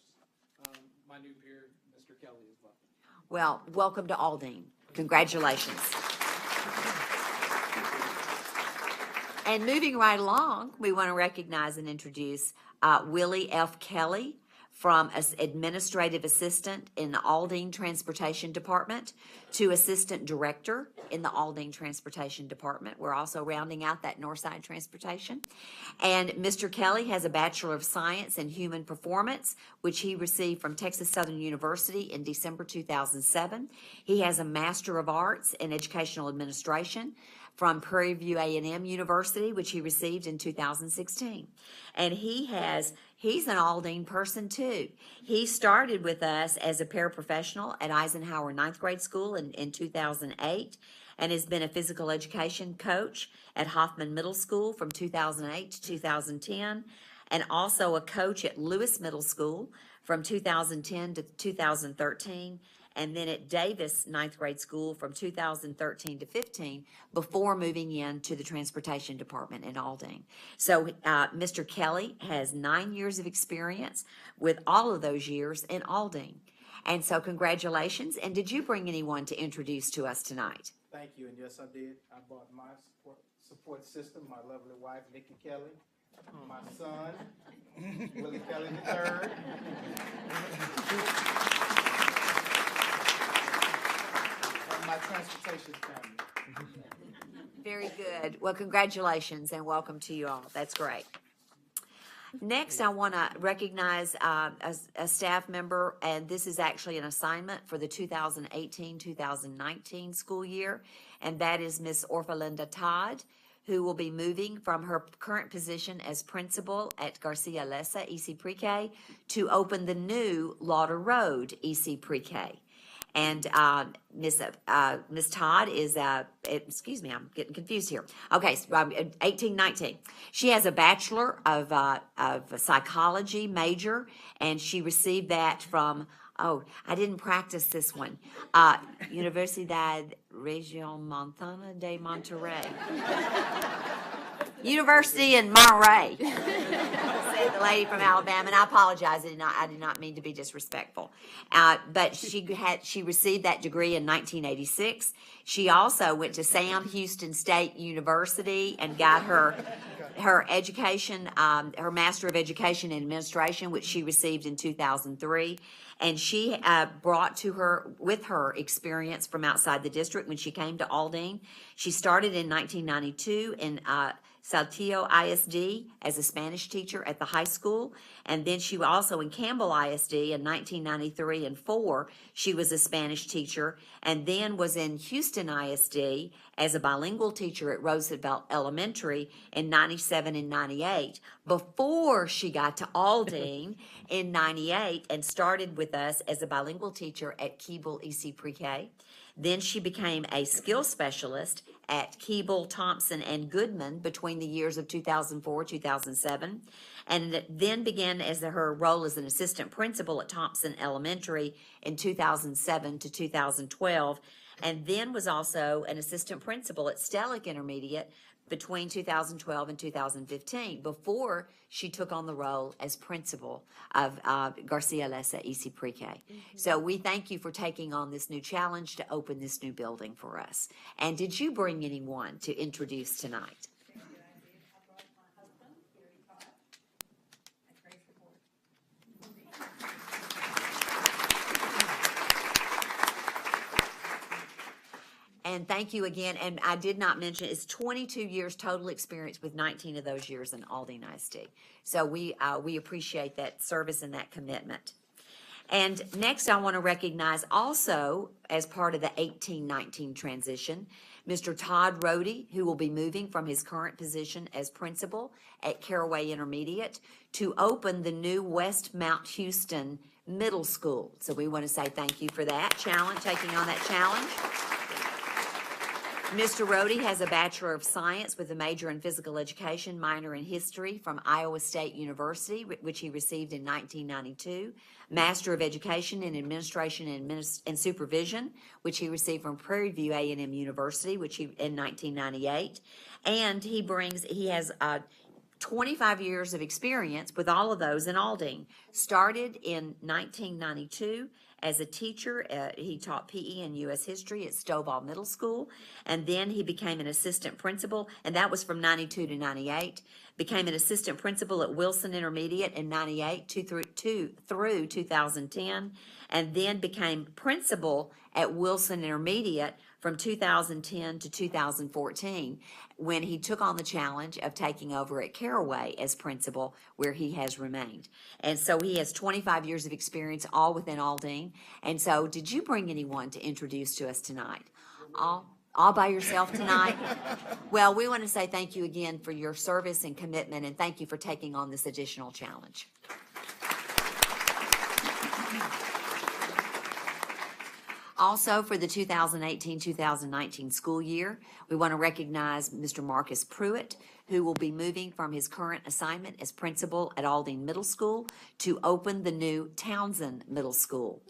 my new peer, Mr. Kelly, as well.
Well, welcome to Aldine. Congratulations. And moving right along, we want to recognize and introduce Willie F. Kelly from as administrative assistant in the Aldine Transportation Department to assistant director in the Aldine Transportation Department. We're also rounding out that Northside Transportation. And Mr. Kelly has a Bachelor of Science in Human Performance, which he received from Texas Southern University in December 2007. He has a Master of Arts in Educational Administration from Prairie View A&M University, which he received in 2016. And he's an Aldine person too. He started with us as a paraprofessional at Eisenhower Ninth Grade School in 2008 and has been a physical education coach at Hoffman Middle School from 2008 to 2010 and also a coach at Lewis Middle School from 2010 to 2013 and then at Davis Ninth Grade School from 2013 to 15 before moving into the Transportation Department in Aldine. So Mr. Kelly has 9 years of experience with all of those years in Aldine. And so congratulations. And did you bring anyone to introduce to us tonight?
Thank you, and yes, I did. I brought my support system, my lovely wife, Nikki Kelly, my son, Willie Kelly III, and my transportation family.
Very good. Well, congratulations and welcome to you all. That's great. Next, I want to recognize a staff member, and this is actually an assignment for the 2018-2019 school year, and that is Miss Orphalinda Todd, who will be moving from her current position as principal at Garcia Lessa EC Pre-K to open the new Lauder Road EC Pre-K. And Miss Todd is, excuse me, I'm getting confused here. Okay, so 1819. She has a Bachelor of Psychology major, and she received that from, oh, I didn't practice this one, Universidad Regiomontana de Monterrey. University in Monterey, said the lady from Alabama, and I apologize. I did not mean to be disrespectful. But she received that degree in 1986. She also went to Sam Houston State University and got her education, her Master of Education in Administration, which she received in 2003. And she brought with her experience from outside the district when she came to Aldine. She started in 1992 in Saltillo ISD as a Spanish teacher at the high school, and then she was also in Campbell ISD in 1993 and 4. She was a Spanish teacher, and then was in Houston ISD as a bilingual teacher at Roosevelt Elementary in 97 and 98 before she got to Aldine in 98 and started with us as a bilingual teacher at Keeble EC Pre-K. Then she became a skill specialist at Keeble, Thompson, and Goodman between the years of 2004-2007, and then began began as her role as an assistant principal at Thompson Elementary in 2007 to 2012, and then was also an assistant principal at Stellick Intermediate between 2012 and 2015, before she took on the role as principal of Garcia Lessa EC Pre-K. So we thank you for taking on this new challenge to open this new building for us. And did you bring anyone to introduce tonight? And thank you again. And I did not mention, it's 22 years total experience with 19 of those years in Aldine ISD. So we appreciate that service and that commitment. And next, I want to recognize also, as part of the 18-19 transition, Mr. Todd Rohde, who will be moving from his current position as principal at Caraway Intermediate to open the new West Mount Houston Middle School. So we want to say thank you for that challenge, taking on that challenge. Mr. Rohde has a Bachelor of Science with a major in Physical Education, minor in History from Iowa State University, which he received in 1992, Master of Education in Administration and Supervision, which he received from Prairie View A&M University, which he in 1998, and he has 25 years of experience with all of those in Aldine. Started in 1992 as a teacher. He taught PE and U.S. History at Stovall Middle School, and then he became an assistant principal, and that was from 92 to 98. Became an assistant principal at Wilson Intermediate in 98 through 2010, and then became principal at Wilson Intermediate from 2010 to 2014, when he took on the challenge of taking over at Caraway as principal, where he has remained. And so he has 25 years of experience, all within Aldine. And so did you bring anyone to introduce to us tonight? All by yourself tonight? Well, we want to say thank you again for your service and commitment, and thank you for taking on this additional challenge. Also, for the 2018-2019 school year, we want to recognize Mr. Marcus Pruitt, who will be moving from his current assignment as principal at Aldine Middle School to open the new Townsend Middle School.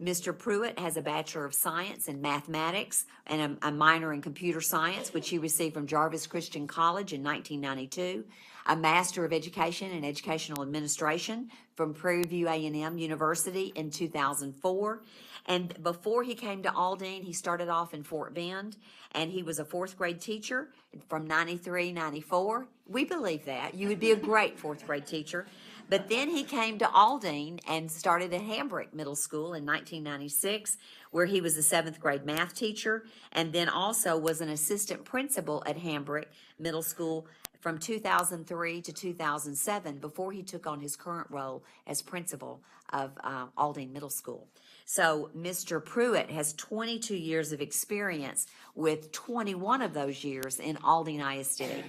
Mr. Pruitt has a Bachelor of Science in Mathematics and a minor in Computer Science, which he received from Jarvis Christian College in 1992, a Master of Education in Educational Administration from Prairie View A&M University in 2004. And before he came to Aldine, he started off in Fort Bend, and he was a fourth grade teacher from 93, 94. We believe that. You would be a great fourth grade teacher. But then he came to Aldine and started at Hambrick Middle School in 1996, where he was a seventh grade math teacher, and then also was an assistant principal at Hambrick Middle School from 2003 to 2007, before he took on his current role as principal of Aldine Middle School. So Mr. Pruitt has 22 years of experience, with 21 of those years in Aldine ISD.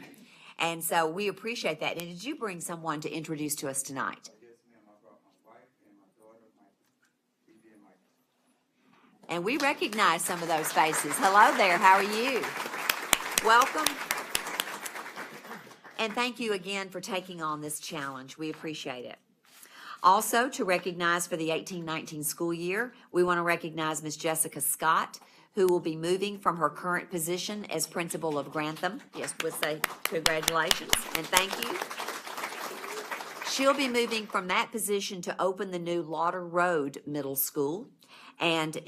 And so we appreciate that. And did you bring someone to introduce to us tonight?
Yes, ma'am. I brought my wife and my daughter, BB and Michael.
And we recognize some of those faces. Hello there. How are you? Welcome. And thank you again for taking on this challenge. We appreciate it. Also, to recognize for the 18-19 school year, we want to recognize Ms. Jessica Scott, who will be moving from her current position as principal of Grantham. Yes, we'll say congratulations and thank you. She'll be moving from that position to open the new Lauder Road Middle School. And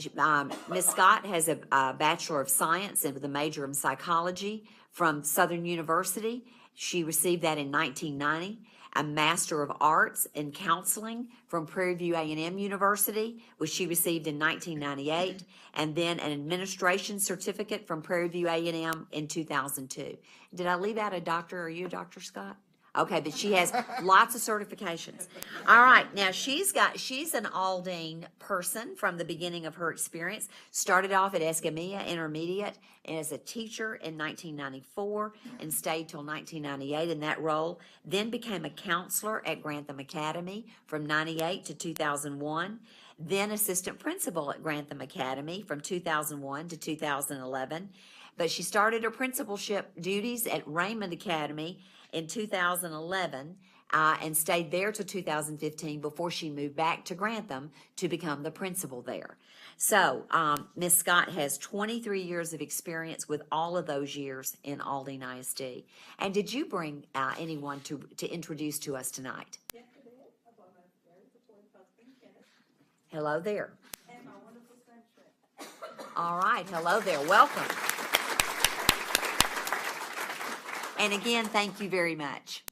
Ms. Scott has a Bachelor of Science and with a major in Psychology from Southern University. She received that in 1990. A Master of Arts in Counseling from Prairie View A&M University, which she received in 1998, and then an Administration Certificate from Prairie View A&M in 2002. Did I leave out a doctor? Are you a Dr. Scott? Okay, but she has lots of certifications. All right, now she's an Aldine person from the beginning of her experience. Started off at Escamilla Intermediate as a teacher in 1994 and stayed till 1998 in that role. Then became a counselor at Grantham Academy from 98 to 2001. Then assistant principal at Grantham Academy from 2001 to 2011. But she started her principalship duties at Raymond Academy in 2011, and stayed there till 2015 before she moved back to Grantham to become the principal there. So, Ms. Scott has 23 years of experience with all of those years in Aldine ISD. And did you bring anyone to introduce to us tonight?
Yes, I did. I brought my very supportive husband, Kenneth,
Hello there.
and my wonderful son, Trent.
All right, hello there, welcome. And again, thank you very much.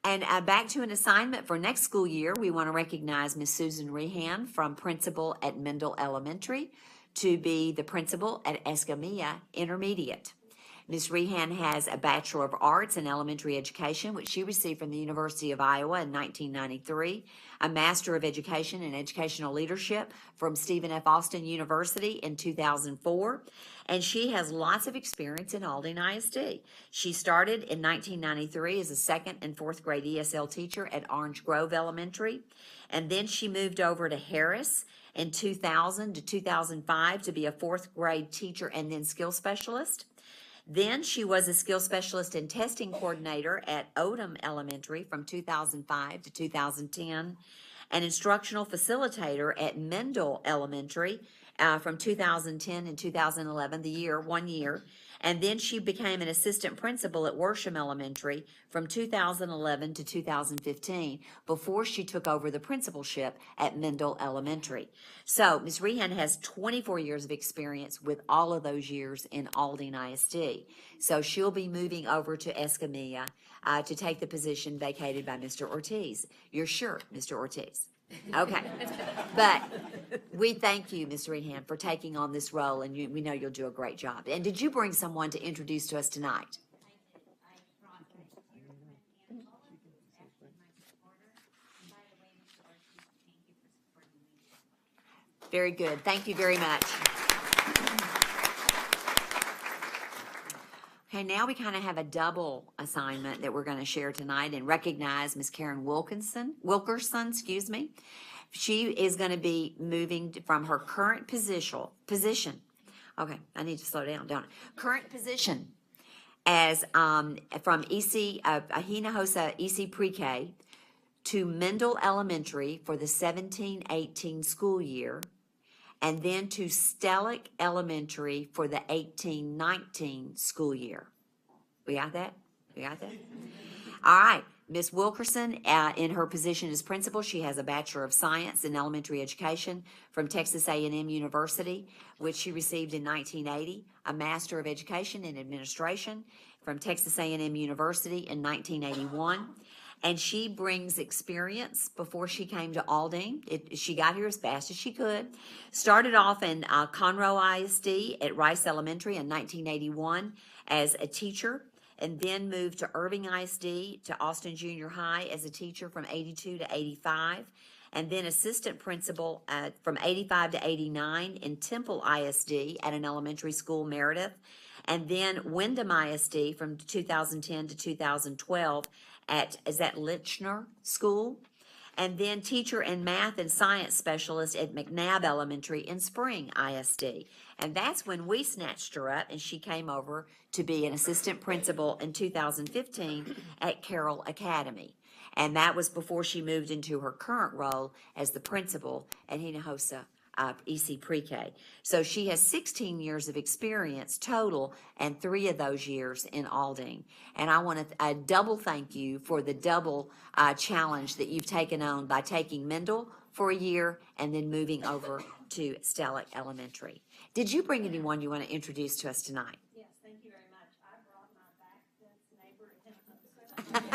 And back to an assignment for next school year, we want to recognize Ms. Susan Rehan from principal at Mendel Elementary to be the principal at Escamilla Intermediate. Ms. Rehan has a Bachelor of Arts in Elementary Education, which she received from the University of Iowa in 1993, a Master of Education in Educational Leadership from Stephen F. Austin University in 2004, and she has lots of experience in Aldine ISD. She started in 1993 as a 2nd and 4th grade ESL teacher at Orange Grove Elementary, and then she moved over to Harris in 2000 to 2005 to be a 4th grade teacher and then skill specialist. Then she was a skill specialist and testing coordinator at Odom Elementary from 2005 to 2010, an instructional facilitator at Mendel Elementary from 2010 and 2011, 1 year. And then she became an assistant principal at Worsham Elementary from 2011 to 2015 before she took over the principalship at Mendel Elementary. So Ms. Rehan has 24 years of experience with all of those years in Aldine ISD. So she'll be moving over to Escamilla to take the position vacated by Mr. Ortiz. You're sure, Mr. Ortiz? Okay, but we thank you, Ms. Rehan, for taking on this role, and we know you'll do a great job. And did you bring someone to introduce to us tonight? Very good. Thank you very much. Okay, now we kind of have a double assignment that we're going to share tonight and recognize Ms. Karen Wilkerson, She is going to be moving from her current position. Okay, I need to slow down, don't I? Current position as from Hinojosa EC Pre-K to Mendel Elementary for the 17-18 school year, and then to Stellick Elementary for the 18-19 school year. We got that? We got that? All right. Ms. Wilkerson, in her position as principal, she has a Bachelor of Science in Elementary Education from Texas A&M University, which she received in 1980, a Master of Education in Administration from Texas A&M University in 1981. And she brings experience before she came to Aldine. She got here as fast as she could. Started off in Conroe ISD at Rice Elementary in 1981 as a teacher, and then moved to Irving ISD to Austin Junior High as a teacher from 82 to 85, and then assistant principal from 85 to 89 in Temple ISD at an elementary school, Meredith, and then Wyndham ISD from 2010 to 2012 at Litchner School, and then teacher and math and science specialist at McNabb Elementary in Spring ISD. And that's when we snatched her up and she came over to be an assistant principal in 2015 at Carroll Academy. And that was before she moved into her current role as the principal at Hinojosa EC Pre-K. So she has 16 years of experience total, and 3 of those years in Aldine. And I want to double thank you for the double challenge that you've taken on by taking Mendel for a year and then moving over to Stellick Elementary. Did you bring anyone you want to introduce to us tonight?
Yes, thank you very much. I brought my back fence neighbor in Hinojosa.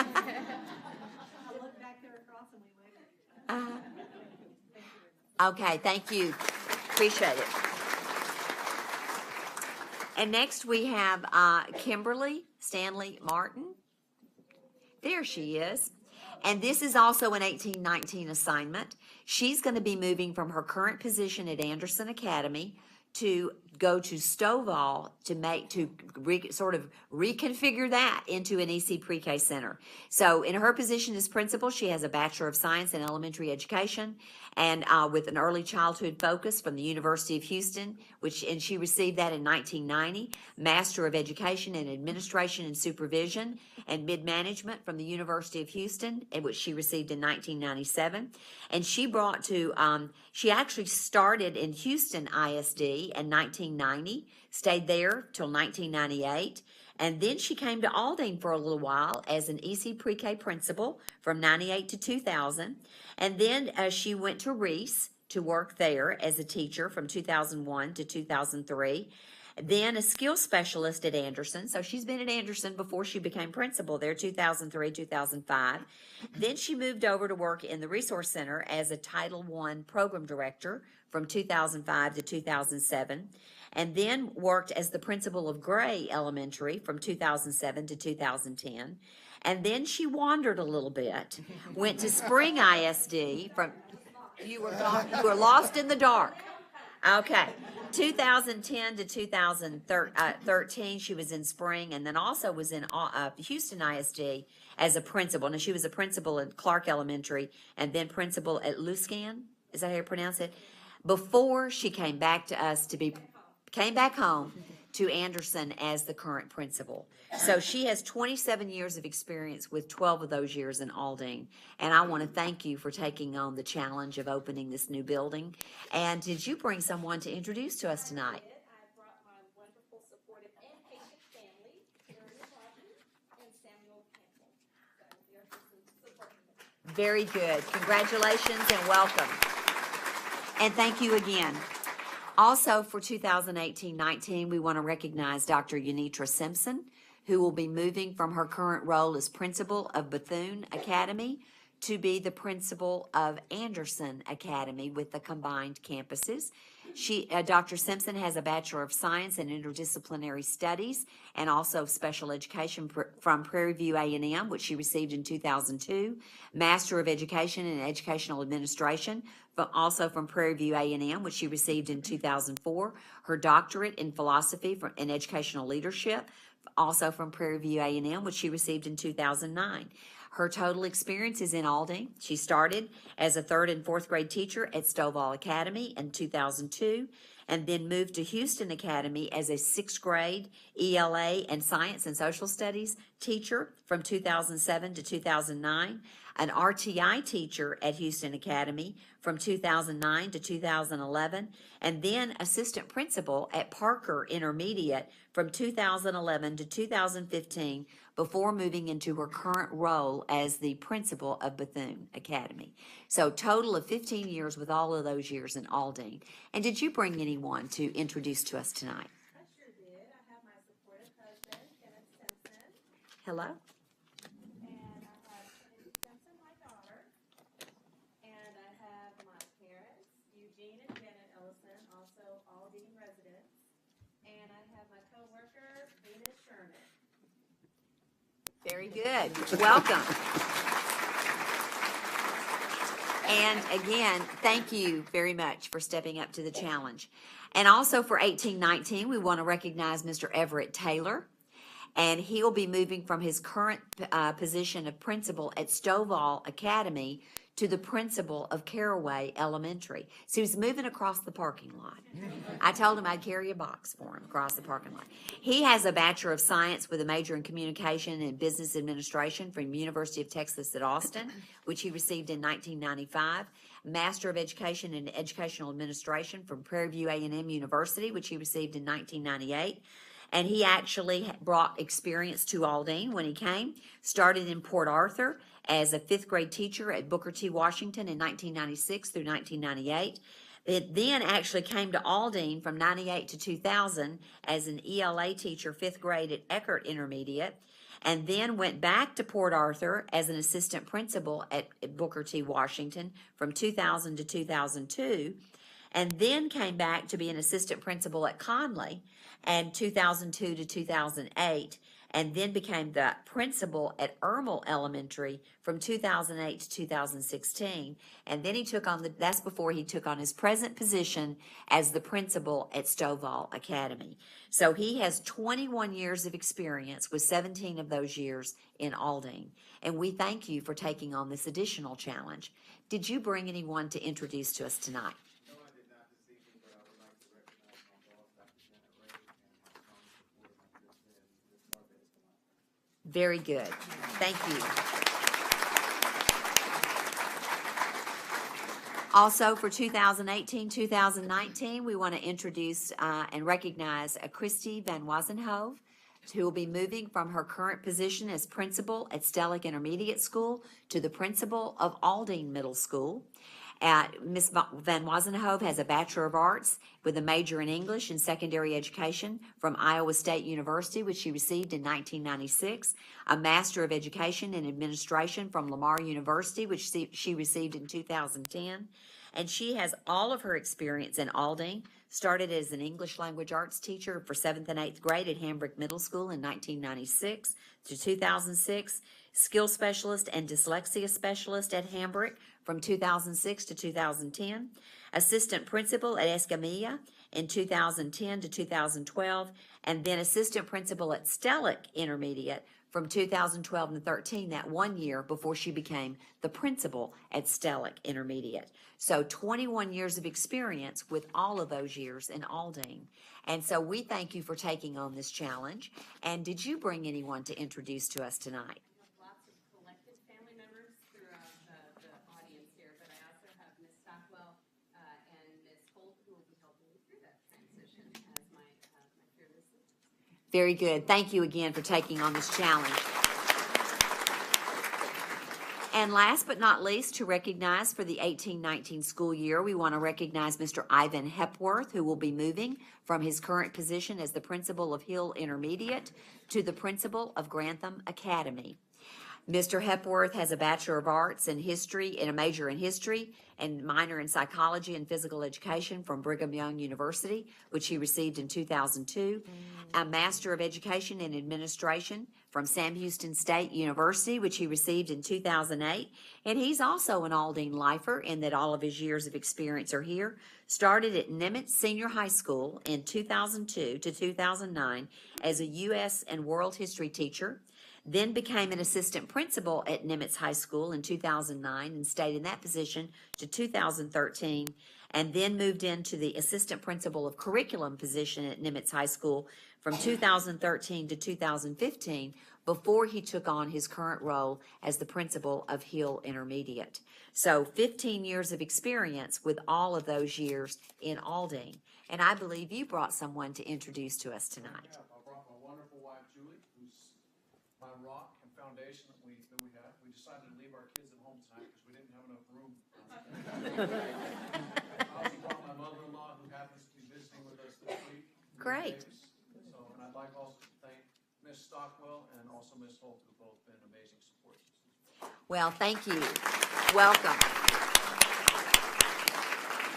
I looked back there across and we waved at each other.
Okay, thank you. Appreciate it. And next we have Kimberly Stanley Martin. There she is. And this is also an 18-19 assignment. She's going to be moving from her current position at Anderson Academy to go to Stovall sort of reconfigure that into an EC Pre-K center. So in her position as principal, she has a Bachelor of Science in Elementary Education and with an early childhood focus from the University of Houston, and she received that in 1990, Master of Education in Administration and Supervision and Mid-Management from the University of Houston, which she received in 1997. And she she actually started in Houston ISD in 1990, stayed there till 1998, and then she came to Aldine for a little while as an EC Pre-K principal from 98 to 2000, and then she went to Reese to work there as a teacher from 2001 to 2003, then a skills specialist at Anderson. So she's been at Anderson before she became principal there, 2003, 2005. Then she moved over to work in the Resource Center as a Title I program director from 2005 to 2007, and then worked as the principal of Gray Elementary from 2007 to 2010. And then she wandered a little bit, went to Spring ISD you were lost in the dark. Okay. 2010 to 2013, she was in Spring, and then also was in Houston ISD as a principal. Now, she was a principal at Clark Elementary and then principal at Luscan. Is that how you pronounce it? Before she came back to us came back home to Anderson as the current principal. So she has 27 years of experience, with 12 of those years in Aldine. And I want to thank you for taking on the challenge of opening this new building. And did you bring someone to introduce to us tonight?
I brought my wonderful, supportive, and patient family, Aaron Rogers and Samuel Campbell. So they're supporting me.
Very good. Congratulations and welcome. And thank you again. Also for 2018-19, we want to recognize Dr. Unitra Simpson, who will be moving from her current role as principal of Bethune Academy to be the principal of Anderson Academy with the combined campuses. Dr. Simpson has a Bachelor of Science in Interdisciplinary Studies and also Special Education from Prairie View A&M, which she received in 2002, Master of Education in Educational Administration, but also from Prairie View A&M, which she received in 2004, her doctorate in Philosophy in Educational Leadership, also from Prairie View A&M, which she received in 2009. Her total experience is in Aldine. She started as a 3rd and 4th grade teacher at Stovall Academy in 2002, and then moved to Houston Academy as a 6th grade ELA and Science and Social Studies teacher from 2007 to 2009, an RTI teacher at Houston Academy from 2009 to 2011, and then assistant principal at Parker Intermediate from 2011 to 2015, before moving into her current role as the principal of Bethune Academy. So total of 15 years, with all of those years in Aldine. And did you bring anyone to introduce to us tonight?
I sure did. I have my supportive husband, Kenneth Simpson,
Hello?
and I have Kenneth Simpson, my daughter, and I have my parents, Eugene and Janet Ellison, also Aldine residents, and I have my coworker, Venus Sherman.
Very good. Welcome. And again, thank you very much for stepping up to the challenge. And also for 18-19, we want to recognize Mr. Everett Taylor. And he'll be moving from his current position of principal at Stovall Academy to the principal of Caraway Elementary. So he's moving across the parking lot. I told him I'd carry a box for him across the parking lot. He has a Bachelor of Science with a major in Communication and Business Administration from University of Texas at Austin, which he received in 1995. Master of Education in Educational Administration from Prairie View A&M University, which he received in 1998. And he actually brought experience to Aldine when he came. Started in Port Arthur as a 5th grade teacher at Booker T. Washington in 1996 through 1998. It then actually came to Aldine from 98 to 2000 as an ELA teacher, 5th grade at Eckert Intermediate, and then went back to Port Arthur as an assistant principal at Booker T. Washington from 2000 to 2002, and then came back to be an assistant principal at Conley and 2002 to 2008, and then became the principal at Ermel Elementary from 2008 to 2016. And then he took on that's before he took on his present position as the principal at Stovall Academy. So he has 21 years of experience, with 17 of those years in Aldine. And we thank you for taking on this additional challenge. Did you bring anyone to introduce to us tonight?
No, I did not this evening, but I would like to recognize my boss, Dr. Janet Ray, and my strong support, like I said, Ms. Martha Escalante.
Very good. Thank you. Also, for 2018-2019, we want to introduce and recognize Christy Van Wazenhove, who will be moving from her current position as principal at Stellick Intermediate School to the principal of Aldine Middle School. Ms. Van Wazenhove has a Bachelor of Arts with a major in English and Secondary Education from Iowa State University, which she received in 1996, a Master of Education in Administration from Lamar University, which she received in 2010, and she has all of her experience in Aldine. Started as an English language arts teacher for 7th and 8th grade at Hambrick Middle School in 1996 to 2006, skill specialist and dyslexia specialist at Hambrick from 2006 to 2010, assistant principal at Escamilla in 2010 to 2012, and then assistant principal at Stellick Intermediate from 2012 to 13, that 1 year before she became the principal at Stellick Intermediate. So 21 years of experience with all of those years in Aldine. And so we thank you for taking on this challenge. And did you bring anyone to introduce to us tonight?
Lots of collected family members throughout the audience here, but I also have Ms. Stockwell and Ms. Holt, who will be helping me through that transition as my fearless leader.
Very good. Thank you again for taking on this challenge. And last but not least, to recognize for the 18-19 school year, we want to recognize Mr. Ivan Hepworth, who will be moving from his current position as the principal of Hill Intermediate to the principal of Grantham Academy. Mr. Hepworth has a Bachelor of Arts in History and a major in History and minor in Psychology and Physical Education from Brigham Young University, which he received in 2002, a Master of Education in Administration from Sam Houston State University, which he received in 2008, and he's also an Aldine lifer in that all of his years of experience are here. Started at Nimitz Senior High School in 2002 to 2009 as a U.S. and World History teacher, then became an assistant principal at Nimitz High School in 2009 and stayed in that position to 2013, and then moved into the assistant principal of curriculum position at Nimitz High School from 2013 to 2015 before he took on his current role as the principal of Hill Intermediate. So 15 years of experience with all of those years in Aldine. And I believe you brought someone to introduce to us tonight.
Yeah, I brought my wonderful wife, Julie, who's my rock and foundation that we have. We decided to leave our kids at home tonight because we didn't have enough room. I also brought my mother-in-law, who happens to be visiting with us this week.
Great.
So, and I'd like also to thank Ms. Stockwell and also Ms. Holt, who've both been amazing support systems.
Well, thank you. Welcome.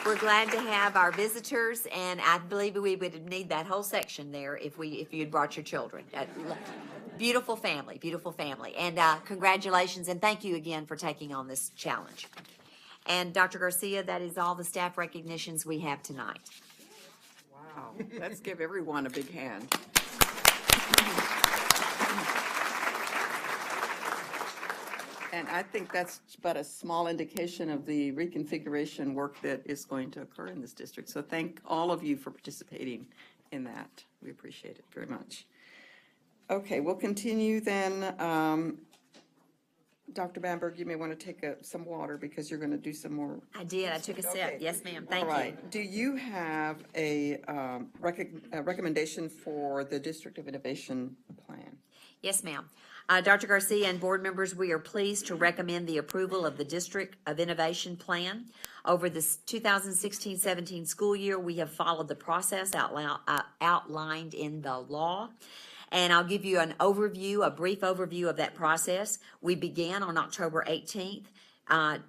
We're glad to have our visitors, and I believe we would need that whole section there if you had brought your children. Beautiful family, and congratulations, and thank you again for taking on this challenge. And Dr. Garcia, that is all the staff recognitions we have tonight.
Wow, let's give everyone a big hand. And I think that's but a small indication of the reconfiguration work that is going to occur in this district. So thank all of you for participating in that. We appreciate it very much. Okay, we'll continue then. Dr. Bamberg, you may want to take some water because you're going to do some more.
I did. I took a sip.
Okay.
Yes, ma'am. Thank you.
All right. Do you have a recommendation for the District of Innovation Plan?
Yes, ma'am. Dr. Garcia and board members, we are pleased to recommend the approval of the District of Innovation Plan. Over the 2016-17 school year, we have followed the process outlined in the law. And I'll give you a brief overview of that process. We began on October 18th,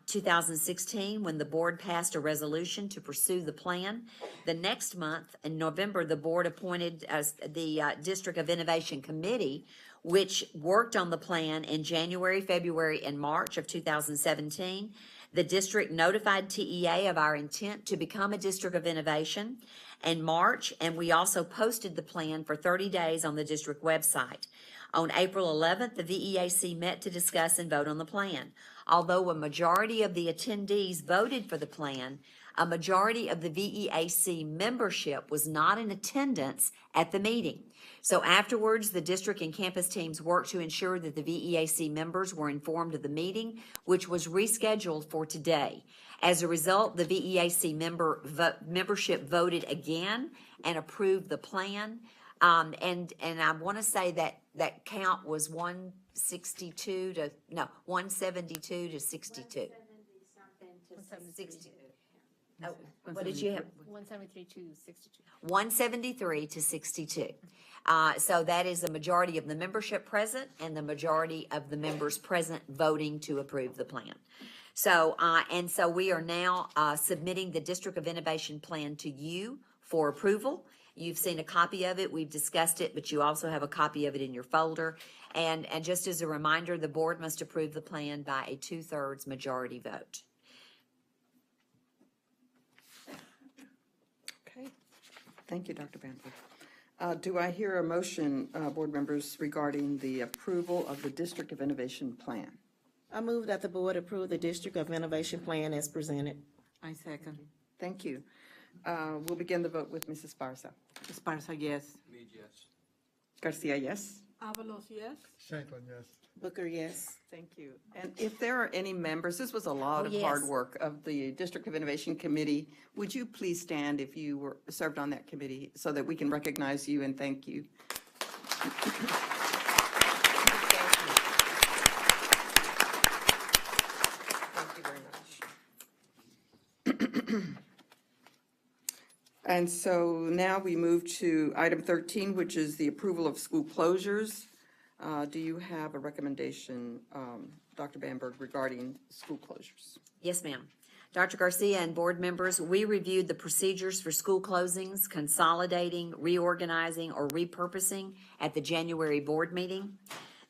2016, when the board passed a resolution to pursue the plan. The next month, in November, the board appointed the District of Innovation Committee, which worked on the plan in January, February, and March of 2017. The district notified TEA of our intent to become a district of innovation in March, and we also posted the plan for 30 days on the district website. On April 11th, the VEAC met to discuss and vote on the plan. Although a majority of the attendees voted for the plan, a majority of the VEAC membership was not in attendance at the meeting. So afterwards, the district and campus teams worked to ensure that the VEAC members were informed of the meeting, which was rescheduled for today. As a result, the VEAC membership voted again and approved the plan. And I want to say that count was 172 to 62. 60. Oh, what did you have?
173 to 62.
173 to 62. So that is the majority of the membership present and the majority of the members present voting to approve the plan. So, and so we are now submitting the District of Innovation Plan to you for approval. You've seen a copy of it. We've discussed it, but you also have a copy of it in your folder. And just as a reminder, the board must approve the plan by a 2/3 majority vote.
Okay. Thank you, Dr. Bamford. Do I hear a motion, board members, regarding the approval of the District of Innovation Plan?
I move that the board approve the District of Innovation Plan as presented.
I second.
Thank you. We'll begin the vote with Mrs. Esparza.
Esparza, yes.
Mead, yes.
Garcia, yes?
Avalos, yes.
Shanklin, yes.
Booker, yes.
Thank you. And if there are any members, this was a lot of hard
yes.
work of the District of Innovation Committee. Would you please stand if you were served on that committee so that we can recognize you and thank you? Thank you very much. And so now we move to item 13, which is the approval of school closures. Do you have a recommendation, Dr. Bamberg, regarding school closures?
Yes, ma'am. Dr. Garcia and board members, we reviewed the procedures for school closings, consolidating, reorganizing, or repurposing at the January board meeting.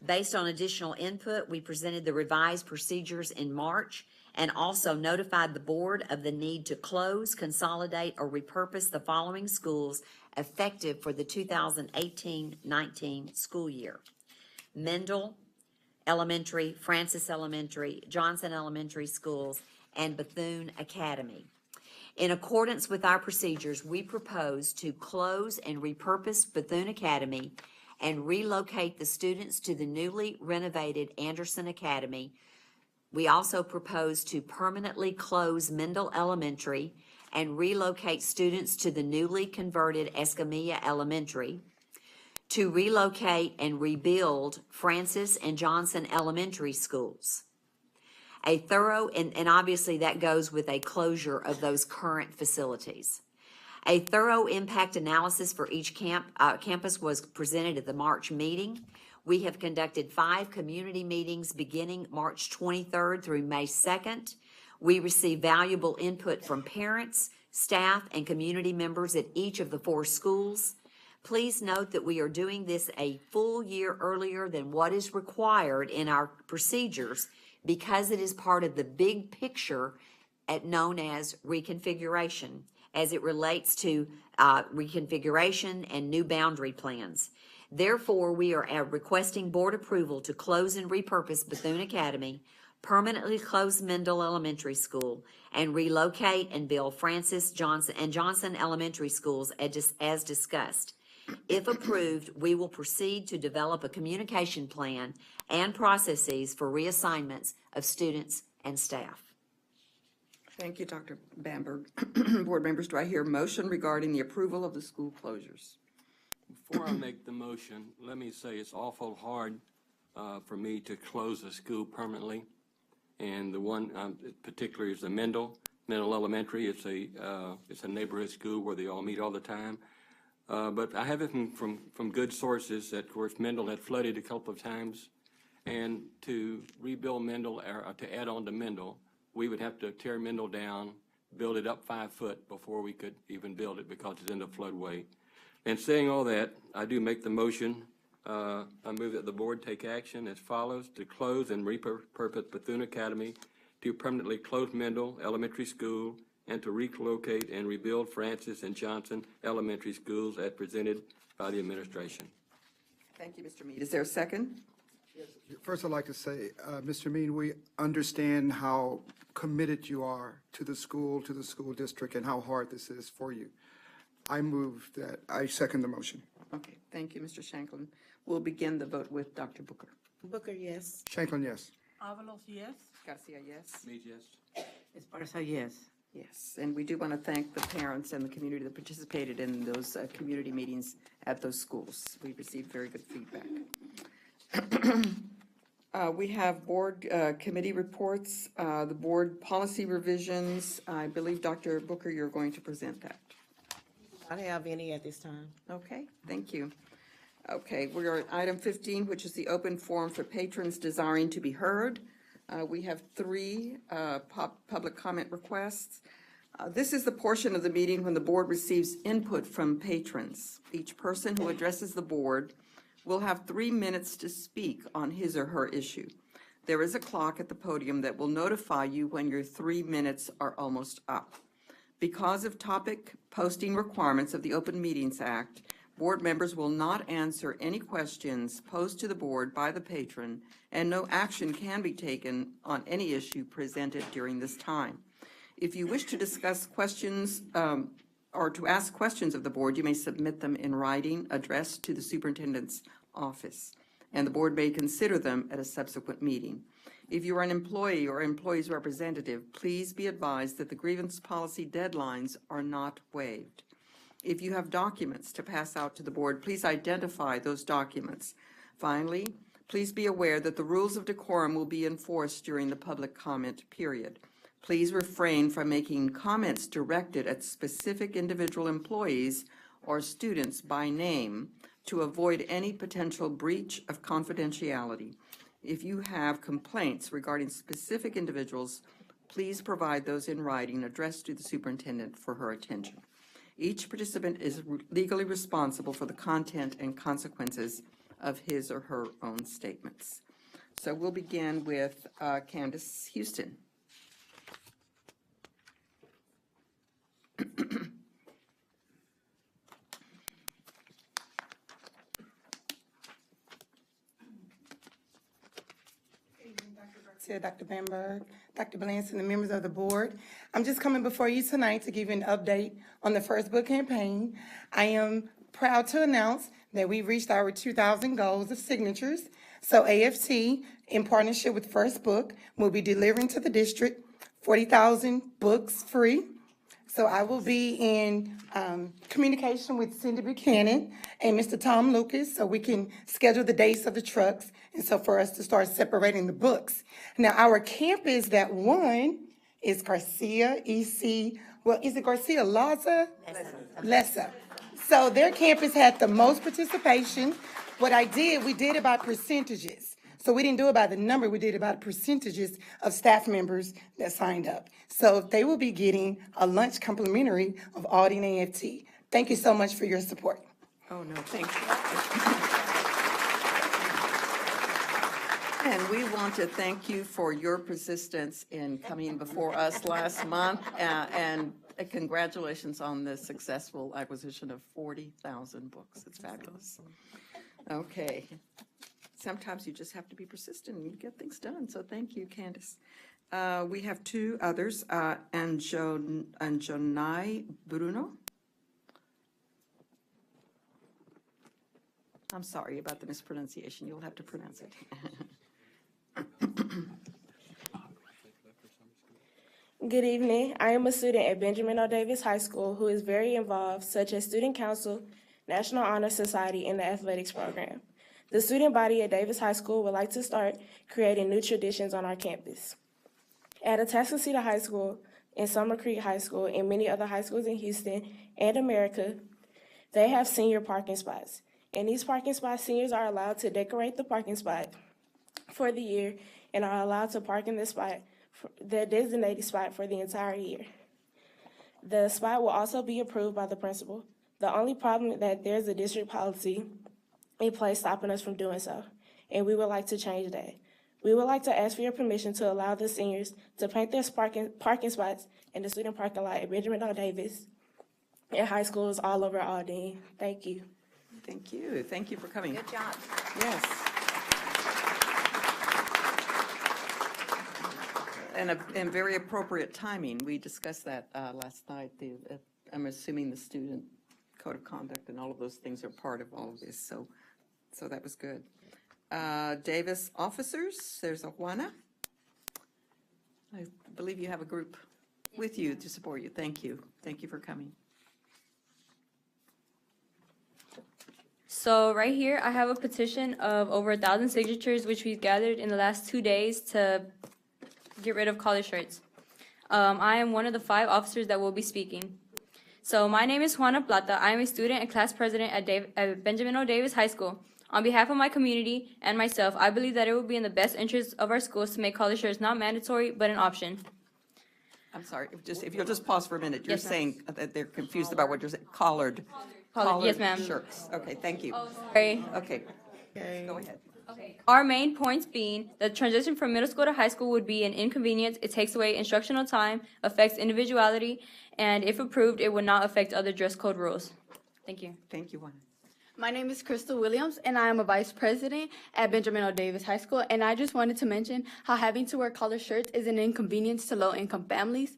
Based on additional input, we presented the revised procedures in March and also notified the board of the need to close, consolidate, or repurpose the following schools effective for the 2018-19 school year: Mendel Elementary, Francis Elementary, Johnson Elementary Schools, and Bethune Academy. In accordance with our procedures, we propose to close and repurpose Bethune Academy and relocate the students to the newly renovated Anderson Academy. We also propose to permanently close Mendel Elementary and relocate students to the newly converted Escamilla Elementary, to relocate and rebuild Francis and Johnson Elementary Schools. A thorough, and obviously that goes with a closure of those current facilities. A thorough impact analysis for each campus was presented at the March meeting. We have conducted 5 community meetings beginning March 23rd through May 2nd. We received valuable input from parents, staff, and community members at each of the 4 schools. Please note that we are doing this a full year earlier than what is required in our procedures because it is part of the big picture known as reconfiguration as it relates to reconfiguration and new boundary plans. Therefore, we are requesting board approval to close and repurpose Bethune Academy, permanently close Mendel Elementary School, and relocate and build Francis Johnson Elementary Schools as discussed. If approved, we will proceed to develop a communication plan and processes for reassignments of students and staff.
Thank you, Dr. Bamberg. Board members, do I hear a motion regarding the approval of the school closures?
Before I make the motion, let me say it's awful hard for me to close a school permanently. And the one particularly is the Mendel Elementary. It's a neighborhood school where they all meet all the time. But I have it from good sources that, of course, Mendel had flooded a couple of times. And to rebuild Mendel, or to add on to Mendel, we would have to tear Mendel down, build it up 5 foot before we could even build it because it's in the floodway. And saying all that, I do make the motion I move that the board take action as follows: to close and repurpose Bethune Academy, to permanently close Mendel Elementary School, and to relocate and rebuild Francis and Johnson Elementary Schools as presented by the administration.
Thank you, Mr. Mead. Is there a second?
First, I'd like to say, Mr. Mead, we understand how committed you are to the school district, and how hard this is for you. I second the motion.
Okay, thank you, Mr. Shanklin. We'll begin the vote with Dr. Booker.
Booker, yes.
Shanklin, yes.
Avalos, yes.
Garcia, yes?
Mead, yes.
Esparza, yes.
Yes, and we do want to thank the parents and the community that participated in those community meetings at those schools. We received very good feedback. We have board committee reports, the board policy revisions. I believe, Dr. Booker, you're going to present that.
I don't have any at this time.
Okay, thank you. Okay, we are at item 15, which is the open forum for patrons desiring to be heard. We have three public comment requests. This is the portion of the meeting when the board receives input from patrons. Each person who addresses the board will have 3 minutes to speak on his or her issue. There is a clock at the podium that will notify you when your 3 minutes are almost up. Because of topic posting requirements of the Open Meetings Act, board members will not answer any questions posed to the board by the patron, and no action can be taken on any issue presented during this time. If you wish to discuss questions or to ask questions of the board, you may submit them in writing addressed to the superintendent's office, and the board may consider them at a subsequent meeting. If you are an employee or employee's representative, please be advised that the grievance policy deadlines are not waived. If you have documents to pass out to the board, please identify those documents. Finally, please be aware that the rules of decorum will be enforced during the public comment period. Please refrain from making comments directed at specific individual employees or students by name to avoid any potential breach of confidentiality. If you have complaints regarding specific individuals, please provide those in writing addressed to the superintendent for her attention. Each participant is legally responsible for the content and consequences of his or her own statements. So we'll begin with Candace Houston.
Dr. Bamberg, Dr. Blanson, and members of the board. I'm just coming before you tonight to give you an update on the First Book campaign. I am proud to announce that we reached our 2,000 goals of signatures. So AFT, in partnership with First Book, will be delivering to the district 40,000 books free. So I will be in communication with Cindy Buchanan and Mr. Tom Lucas so we can schedule the dates of the trucks and so for us to start separating the books. Now, our campus that won is Garcia EC, well, is it Garcia Laza? Lessa. So their campus had the most participation. What we did it by percentages. So we didn't do it by the number, we did it by the percentages of staff members that signed up. So they will be getting a lunch complimentary of Aldine AFT. Thank you so much for your support.
Oh, no, thank you. And we want to thank you for your persistence in coming before us last month, and congratulations on the successful acquisition of 40,000 books. It's fabulous. Okay. Sometimes you just have to be persistent and you get things done. So thank you, Candace. We have two others, Anjonai Bruno. I'm sorry about the mispronunciation. You'll have to pronounce it.
Good evening. I am a student at Benjamin R. Davis High School who is very involved, such as Student Council, National Honor Society, and the athletics program. The student body at Davis High School would like to start creating new traditions on our campus. At Atascocita High School, in Summer Creek High School, and many other high schools in Houston and America, they have senior parking spots. In these parking spots, seniors are allowed to decorate the parking spot for the year and are allowed to park in the spot, their designated spot, for the entire year. The spot will also be approved by the principal. The only problem is that there's a district policy a place stopping us from doing so, and we would like to change that. We would like to ask for your permission to allow the seniors to paint their parking spots in the student parking lot at Benjamin O. Davis and high schools all over Aldine. Thank you.
Thank you. Thank you for coming.
Good job.
Yes. And very appropriate timing. We discussed that last night. I'm assuming the student code of conduct and all of those things are part of all of this, so that was good. Davis officers, there's a Juana. I believe you have a group with you to support you. Thank you. Thank you for coming.
So right here, I have a petition of over 1,000 signatures, which we've gathered in the last 2 days to get rid of collar shirts. I am one of the 5 officers that will be speaking. So my name is Juana Plata. I am a student and class president at Benjamin O. Davis High School. On behalf of my community and myself, I believe that it would be in the best interest of our schools to make collar shirts not mandatory, but an option.
I'm sorry, if you'll just pause for a minute. You're
Yes, ma'am.
saying that they're confused about what you're saying. Collared
Yes, ma'am.
shirts. Okay, thank you.
Oh, sorry.
Okay, go ahead.
Our main points being the transition from middle school to high school would be an inconvenience. It takes away instructional time, affects individuality, and if approved, it would not affect other dress code rules. Thank you.
Thank you, Juana.
My name is Crystal Williams, and I am a vice president at Benjamin O. Davis High School. And I just wanted to mention how having to wear collar shirts is an inconvenience to low-income families.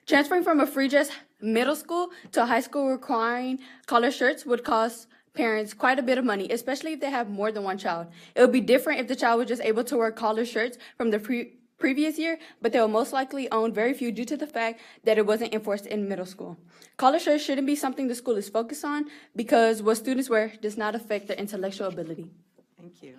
Transferring from a free dress middle school to a high school requiring collar shirts would cost parents quite a bit of money, especially if they have more than one child. It would be different if the child was just able to wear collar shirts from the previous year, but they will most likely own very few due to the fact that it wasn't enforced in middle school. Collar shirts shouldn't be something the school is focused on because what students wear does not affect their intellectual ability.
Thank you.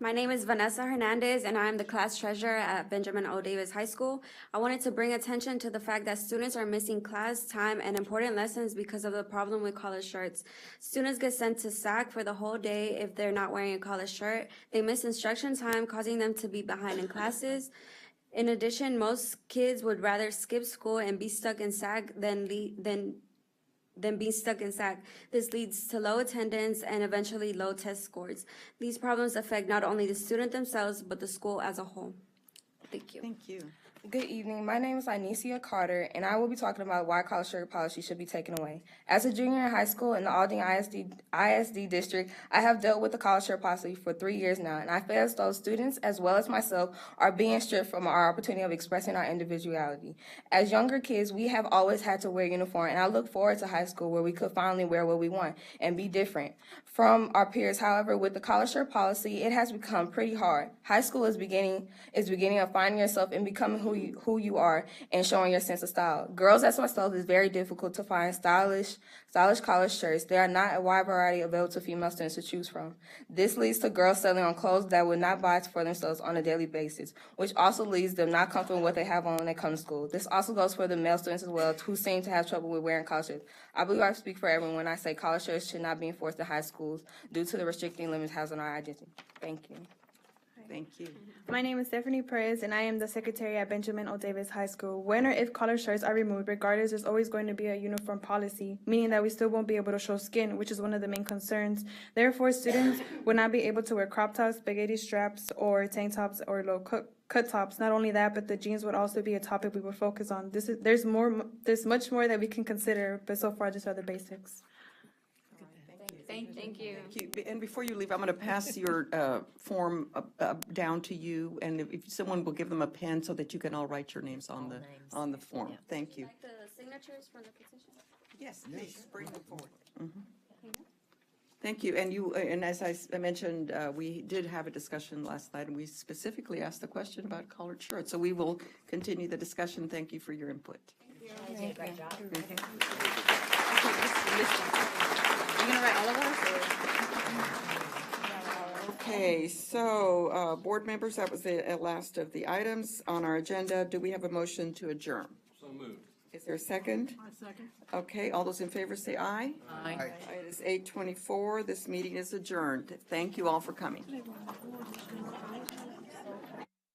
My name is Vanessa Hernandez, and I am the class treasurer at Benjamin O. Davis High School. I wanted to bring attention to the fact that students are missing class time and important lessons because of the problem with collar shirts. Students get sent to SAC for the whole day if they're not wearing a collar shirt. They miss instruction time, causing them to be behind in classes. In addition, most kids would rather skip school and be stuck in SAC than being stuck in SAC. This leads to low attendance and eventually low test scores. These problems affect not only the student themselves, but the school as a whole. Thank you.
Thank you.
Good evening. My name is Inicia Carter, and I will be talking about why collar shirt policy should be taken away. As a junior in high school in the Aldine ISD district, I have dealt with the collar shirt policy for 3 years now, and I feel as though students, as well as myself, are being stripped from our opportunity of expressing our individuality. As younger kids, we have always had to wear uniform, and I look forward to high school where we could finally wear what we want and be different from our peers. However, with the collar shirt policy, it has become pretty hard. High school is beginning of finding yourself and becoming who you are and showing your sense of style. Girls as myself, it's very difficult to find stylish collar shirts. There are not a wide variety available to female students to choose from. This leads to girls selling on clothes that would not buy for themselves on a daily basis, which also leaves them not comfortable with what they have on when they come to school. This also goes for the male students as well, who seem to have trouble with wearing collar shirts. I believe I speak for everyone when I say collar shirts should not be enforced in high schools due to the restricting limits has on our identity. Thank you.
Thank you.
My name is Stephanie Perez, and I am the secretary at Benjamin O. Davis High School. When or if collar shirts are removed, regardless, there's always going to be a uniform policy, meaning that we still won't be able to show skin, which is one of the main concerns. Therefore, students would not be able to wear crop tops, spaghetti straps, or tank tops, or low cut tops. Not only that, but the jeans would also be a topic we would focus on. There's much more that we can consider, but so far, just are the basics.
Thank you.
Thank you. And before you leave, I'm going to pass your form down to you, and if someone will give them a pen so that you can all write your names on the form. Thank you.
Like the signatures from the petition?
Yes, please bring them forward. Thank you. And as I mentioned, we did have a discussion last night, and we specifically asked the question about collared shirts. So we will continue the discussion. Thank you for your input.
You did a great job.
You're gonna write all of us?
Okay, so, board members, that was the last of the items on our agenda. Do we have a motion to adjourn?
So moved.
Is there a second?
Second.
Okay, all those in favor say aye.
Aye.
It is 8:24. This meeting is adjourned. Thank you all for coming.